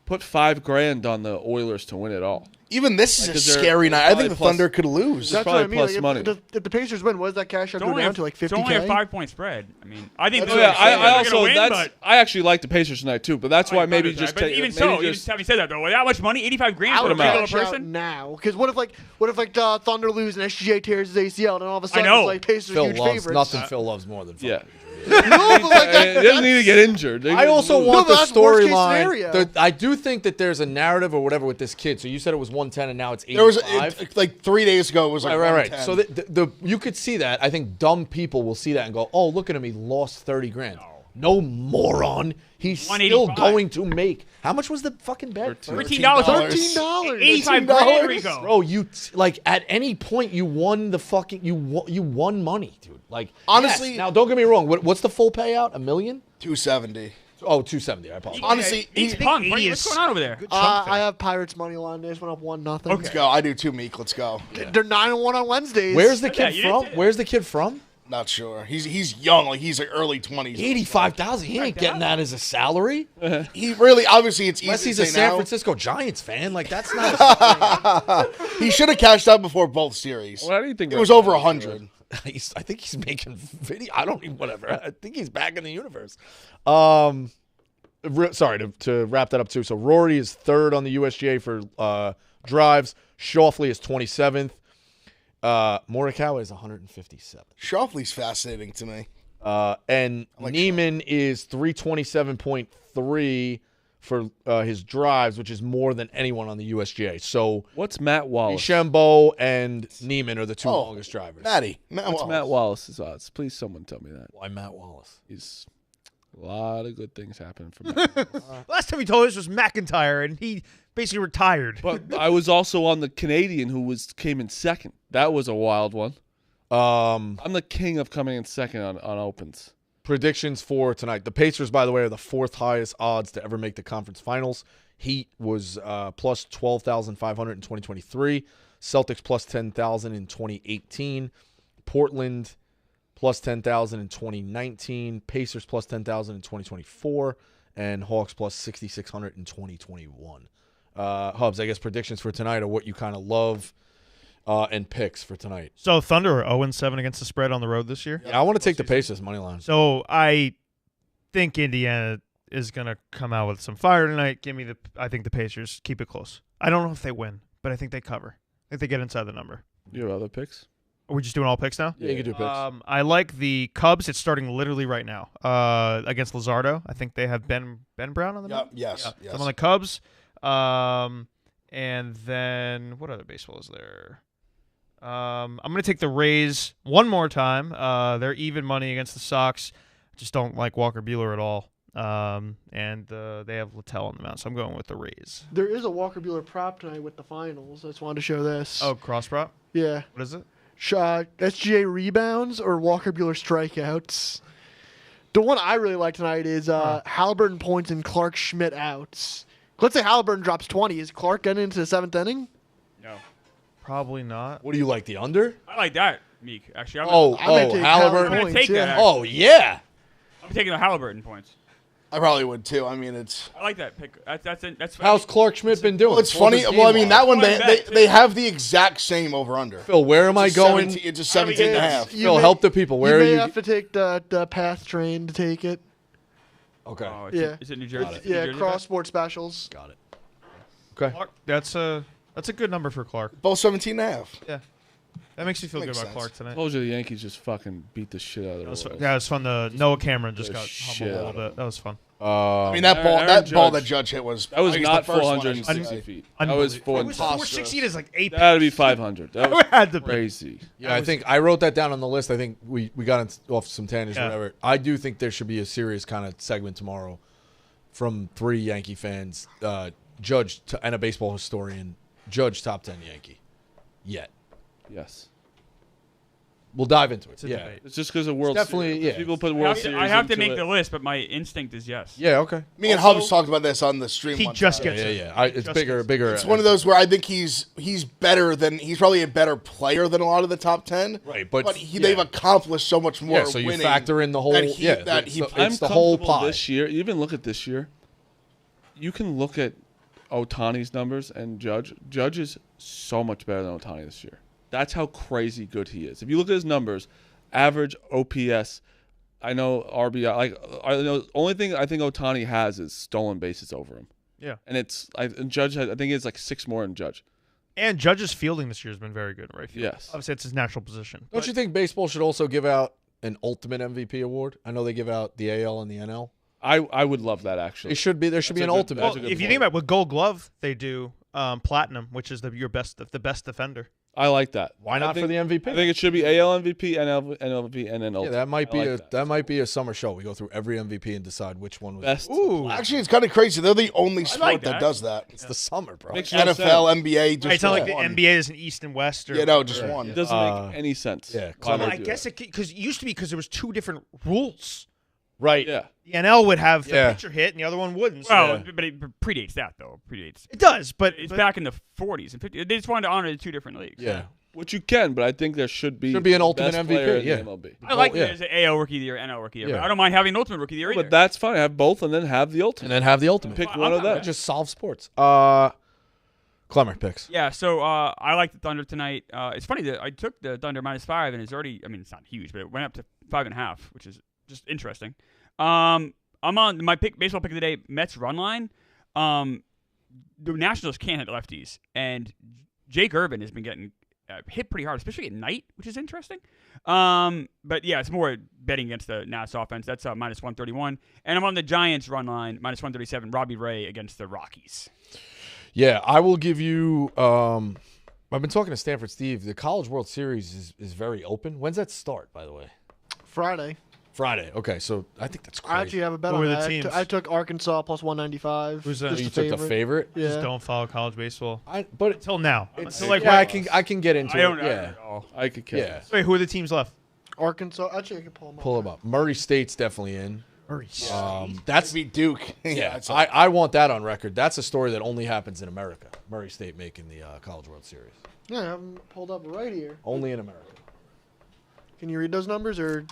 $5,000 on the Oilers to win it all. even this is a 'cause they're scary night. I probably think the plus- Thunder could lose. That's probably what I mean. plus Like, money. if the Pacers win, what does that cash out It's go only down a, to? Like it's only a 50K? 5-point spread. I mean, I think That's they're what I'm I gonna also win, but I actually like the Pacers tonight too, but that's why maybe just but take even maybe so, even just, having said that though, with that much money, 85 grand I for a would them out. regular cash out person. now. Because what if Thunder lose and SGA tears his ACL, and then all of a sudden know. it's like Pacers Phil huge loves favorites. nothing. Phil loves more than yeah. No, but like He doesn't need to get injured. I also Lose. want but the that's worst case storyline. scenario. I do think that there's a narrative or whatever with this kid. So you said it was 110 and now it's 85. There was like 3 days ago. It was like Right. 110. So the you could see that. I think dumb people will see that and go, "Oh, look at him. He lost 30 grand." No moron. He's still 185. going to make. How much was the fucking bet? $13. $13. 85 grand, Rico. Bro, you like at any point you won the fucking you won money, dude. Like Honestly- yes. Now don't get me wrong. What's the full payout? $1 million? 270. Oh, 270. I apologize. Honestly, he's pumped. What's going on over there? I have Pirates money line. They just went up 1-0. Let's go. I do too, Meek. Let's go. They're 9-1 on Wednesdays. Where's the Yeah, kid you didn't from? say that. Where's the kid from? Not sure. He's young. Like he's like early 20s. 85,000. He ain't getting that as a salary. He really obviously it's Unless easy he's to a say San now. Francisco Giants fan. Like that's not. He should have cashed out before both series. Well, how do you think It was over 100. I think he's making video. I don't even whatever. I think he's back in the universe. Sorry to wrap that up too. So Rory is third on the USGA for drives. Schauffele is 27th. Morikawa is 157th. Shoffley's fascinating to me. And like Neiman is 327.3. for his drives, which is more than anyone on the USGA. So what's Matt Wallace? DeChambeau and Neiman are the two longest drivers. Matt What's Wallace. Matt Wallace's odds? Please, someone tell me that. Why Matt Wallace? He's a lot of good things happening for Matt. Last time he told us was McIntyre, and he basically retired. But I was also on the Canadian who came in second. That was a wild one. I'm the king of coming in second on opens. Predictions for tonight. The Pacers, by the way, are the 4th highest odds to ever make the conference finals. Heat was plus 12,500 in 2023. Celtics plus 10,000 in 2018. Portland plus 10,000 in 2019. Pacers plus 10,000 in 2024. And Hawks plus 6,600 in 2021. Hubs, I guess predictions for tonight are what you kind of love and picks for tonight. So Thunder are 0-7 against the spread on the road this year? Yeah, I want to take the Pacers money line. So I think Indiana is going to come out with some fire tonight. I think the Pacers keep it close. I don't know if they win, but I think they cover. I think they get inside the number. You have other picks? Are we just doing all picks now? Yeah, you can do picks. I like the Cubs. It's starting literally right now against Luzardo. I think they have Ben Brown on the mound. Yes. So I'm on the Cubs. And then what other baseball is there? I'm going to take the Rays one more time. They're even money against the Sox. Just don't like Walker Buehler at all. And they have Littell on the mound, so I'm going with the Rays. There is a Walker Buehler prop tonight with the finals. I just wanted to show this. Oh, cross prop? Yeah. What is it? SGA rebounds or Walker Buehler strikeouts. The one I really like tonight is Halliburton points and Clark Schmidt outs. Let's say Halliburton drops 20. Is Clark getting into the 7th inning? No. Probably not. What do you like, the under? I like that, Meek. Actually, I'm gonna take Halliburton. I'm going to take that. Oh, yeah. I'm taking the Halliburton points. I probably would too. I mean, it's. I like that pick. That's How's Clark Schmidt been doing? Well, it's funny. Well, I mean, that one Bet, they have the exact same over under. Phil, where am I going? It's a 17 and a half. Phil, help the people. Where you are may you? have to take the path train to take it. Okay. Oh, Yeah. Is it New Jersey? Yeah, New Jersey cross sports specials. Got it. Okay. Clark, that's a good number for Clark. Both 17 and a half. Yeah. That makes you feel Makes good about sense. Clark tonight. I told you the Yankees just fucking beat the shit out of the Royals. Yeah, it was fun. Noah Cameron just The got shit humbled a out little of bit. That was fun. I mean, that ball, Aaron that ball Judge. that Judge hit was. That was I guess not the first one, I should 460 say. feet. That was It was 4. 460 is like 8. That had to be 500. That was had to be. crazy. Yeah, I think I wrote that down on the list. I think we got off some tangents or Yeah. whatever. I do think there should be a serious kind of segment tomorrow from 3 Yankee fans, Judge and a baseball historian, Judge top 10 Yankee. Yet. Yes. We'll dive into it. It's a Yeah. debate. It's just because of World definitely- Series. yeah. People put I World have to, Series I have to into make it. the list, but my instinct is yes. Yeah, okay. Me and Also- Hubs talked about this on the stream. He one just time. gets Yeah, it. yeah. It's Just bigger. It's one of those where I think he's better than he's probably a better player than a lot of the top 10. Right, but they've accomplished so much more. Yeah, so you winning factor in the whole. that he, yeah, that he it's I'm the whole comfortable pie. this year. Even look at this year. You can look at Ohtani's numbers and Judge. Judge is so much better than Ohtani this year. That's how crazy good he is. If you look at his numbers, average OPS, I know RBI. Like I know only thing I think Ohtani has is stolen bases over him. Yeah. And and Judge has, I think he has like 6 more than Judge. And Judge's fielding this year has been very good, right? Yes. Obviously, it's his natural position. Don't you think baseball should also give out an ultimate MVP award? I know they give out the AL and the NL. I would love that actually. It should be. There should be That's an a good- ultimate. that's Well, a good if you point. think about it, with Gold Glove, they do platinum, which is the best defender. I like that. Why not I think, for the MVP? I think it should be AL MVP, NL MVP, and then Yeah, ultimate. that might be I like that might be a summer show. We go through every MVP and decide which one was best. Ooh. Actually, it's kind of crazy. They're the only sport like that that. does that. It's the summer, bro. Makes no NFL, sense. NBA, just It's not like the one. NBA is an East and West. Or, Yeah, no, just one. It doesn't make any sense. yeah, Why Clemmer- would I do guess that? because it used to be because there was 2 different rules. Right. Yeah. The NL would have the Yeah. pitcher hit, and the other one wouldn't. Well, but it predates that though. Predates. It does, but It's but back in the 40s and 50s. They just wanted to honor the 2 different leagues. Yeah. Which you can, but I think there should be Should be an the ultimate best MVP, player in the yeah. MLB. I like Oh, yeah. there's an AL Rookie of the Year, NL Rookie of the Year, Yeah. but I don't mind having an Ultimate Rookie of the Year either. But that's fine. Have both and then have the ultimate. And then have the ultimate. Pick I'm one of not- them. That just solve sports. Clemmer picks. Yeah, so I like the Thunder tonight. It's funny that I took the Thunder -5, and it's already, I mean, it's not huge, but it went up to 5.5, which is just interesting. I'm on my baseball pick of the day, Mets run line. The Nationals can't hit lefties, and Jake Irvin has been getting hit pretty hard, especially at night, which is interesting. But yeah, it's more betting against the Nats offense. That's minus 131. And I'm on the Giants run line, minus 137. Robbie Ray against the Rockies. Yeah, I will give you. I've been talking to Stanford Steve. The College World Series is very open. When's that start, by the way? Friday. Okay, so I think that's crazy. I actually have a bet Who on are the that. teams? I took Arkansas plus 195. Who's that? Just You the took the favorite? Yeah. Just don't follow college baseball. But Until now. it's Until, yeah, I can get into I don't it. know. Yeah, I could care. yeah. Wait, who are the teams left? Arkansas. Actually, I can pull them up. Pull them up. Murray State's definitely in. Murray. That's beat Duke. yeah. I want that on record. That's a story that only happens in America. Murray State making the College World Series. Yeah, I have them pulled up right here. Only in America. Can you read those numbers or?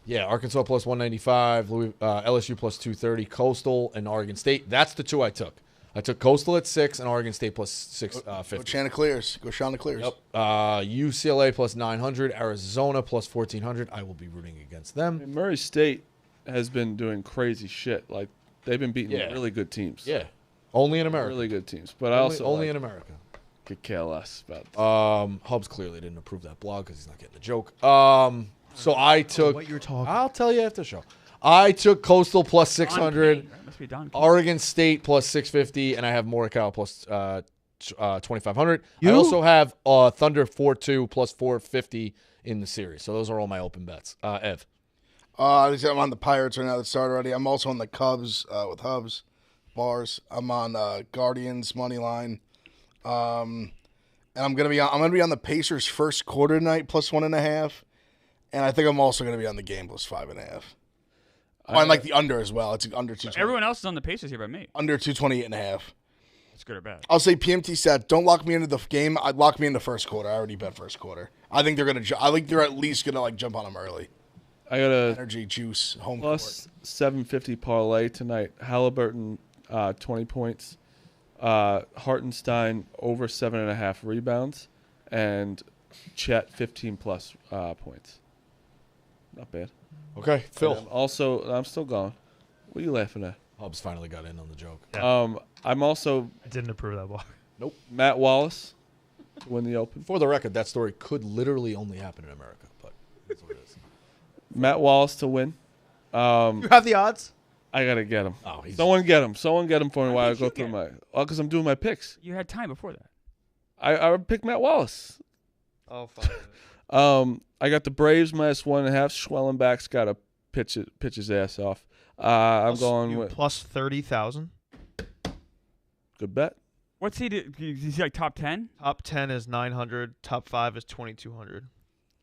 Yeah, Arkansas plus 195, LSU plus 230, Coastal and Oregon State. That's the two I took. I took Coastal at 6 and Oregon State plus 650. Go Chanticleers. Go Chanticleers. Yep. UCLA plus 900, Arizona plus 1400. I will be rooting against them. And Murray State has been doing crazy shit. Like they've been beating really good teams. Yeah. Only in America. Really good teams. But I also only in America. could care less about. Hubs clearly didn't approve that blog because he's not getting the joke. So I took. What you were talking. I'll tell you after the show. I took Coastal plus 600, Don King. Must be Don King. Oregon State plus 650, and I have Morikawa plus 2,500. I You? also have Thunder 4-2 plus 450 in the series. So those are all my open bets. Ev. I'm on the Pirates right now that started already. I'm also on the Cubs with Hubs bars. I'm on Guardians money line. And I'm gonna be on the Pacers first quarter tonight plus 1.5. And I think I'm also gonna be on the game plus 5.5. I like the under as well. It's under 220. Everyone else is on the Pacers here but me. Under 228.5. It's good or bad. I'll say PMT set. Don't lock me into the game. I'd lock me into first quarter. I already bet first quarter. I think they're gonna. I think they're at least gonna jump on them early. I got a Energy juice home plus 750 parlay tonight. Halliburton 20 points. Hartenstein over 7.5 rebounds, and Chet 15 plus points. Not bad. Okay, Phil. I'm still going. What are you laughing at? Hubs finally got in on the joke. I'm also I didn't approve that block. Matt Wallace to win the Open. For the record, that story could literally only happen in America, but that's what it is. Matt Wallace to win. You have the odds? I gotta get him. Oh, Someone get him. Someone get him for me while I did go you through get my. Oh, because I'm doing my picks. You had time before that. I picked Matt Wallace. Oh, fine. I got the Braves minus 1.5. Schwellenbach's got to pitch his ass off. I'm going with plus 30,000. good bet. What's he do? Is he like top 10? Top 10 is 900. Top 5 is 2,200.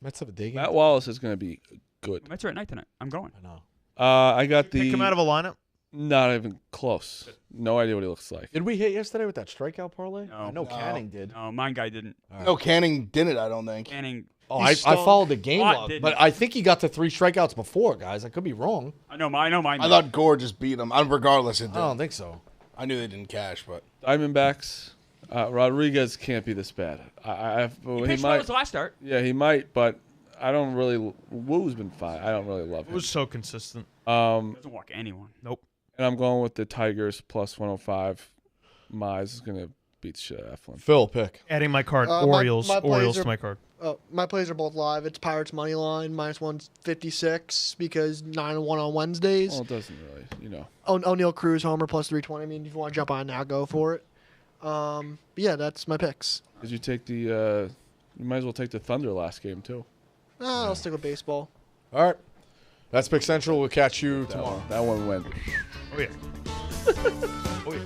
Mets have a day game. Matt Wallace is going to be good. Mets are at night tonight. I'm going. I know. I got Pick him out of a lineup. Not even close. No idea what he looks like. Did we hit yesterday with that strikeout parlay? No. I know Canning did. No, mine guy didn't. No, Canning didn't. I don't think. Canning. Oh, I followed the game Watt log, didn't. but I think he got to 3 strikeouts before, guys. I could be wrong. I know mine. I thought Gore just beat him. Regardless, it I did. don't think so. I knew they didn't cash, but Diamondbacks. Rodriguez can't be this bad. He pitched well might. his last start. Yeah, he might, but I don't really. Woo's been fine. I don't really love It him. was so consistent. Doesn't walk anyone. Nope. And I'm going with the Tigers plus 105. Mize is going to beat the shit out of Eflin. Phil, pick. Adding my card. My Orioles. plays Orioles are- to my card. My plays are both live. It's Pirates money line minus 156 because 9-1 on Wednesdays. Well, it doesn't really, O'Neal Cruz homer plus 320. I mean, if you want to jump on now, go for it. But yeah, that's my picks. Did you take the? You might as well take the Thunder last game too. I'll stick with baseball. All right. That's Pick Central. We'll catch you tomorrow. That one went. Oh, yeah. Oh, yeah.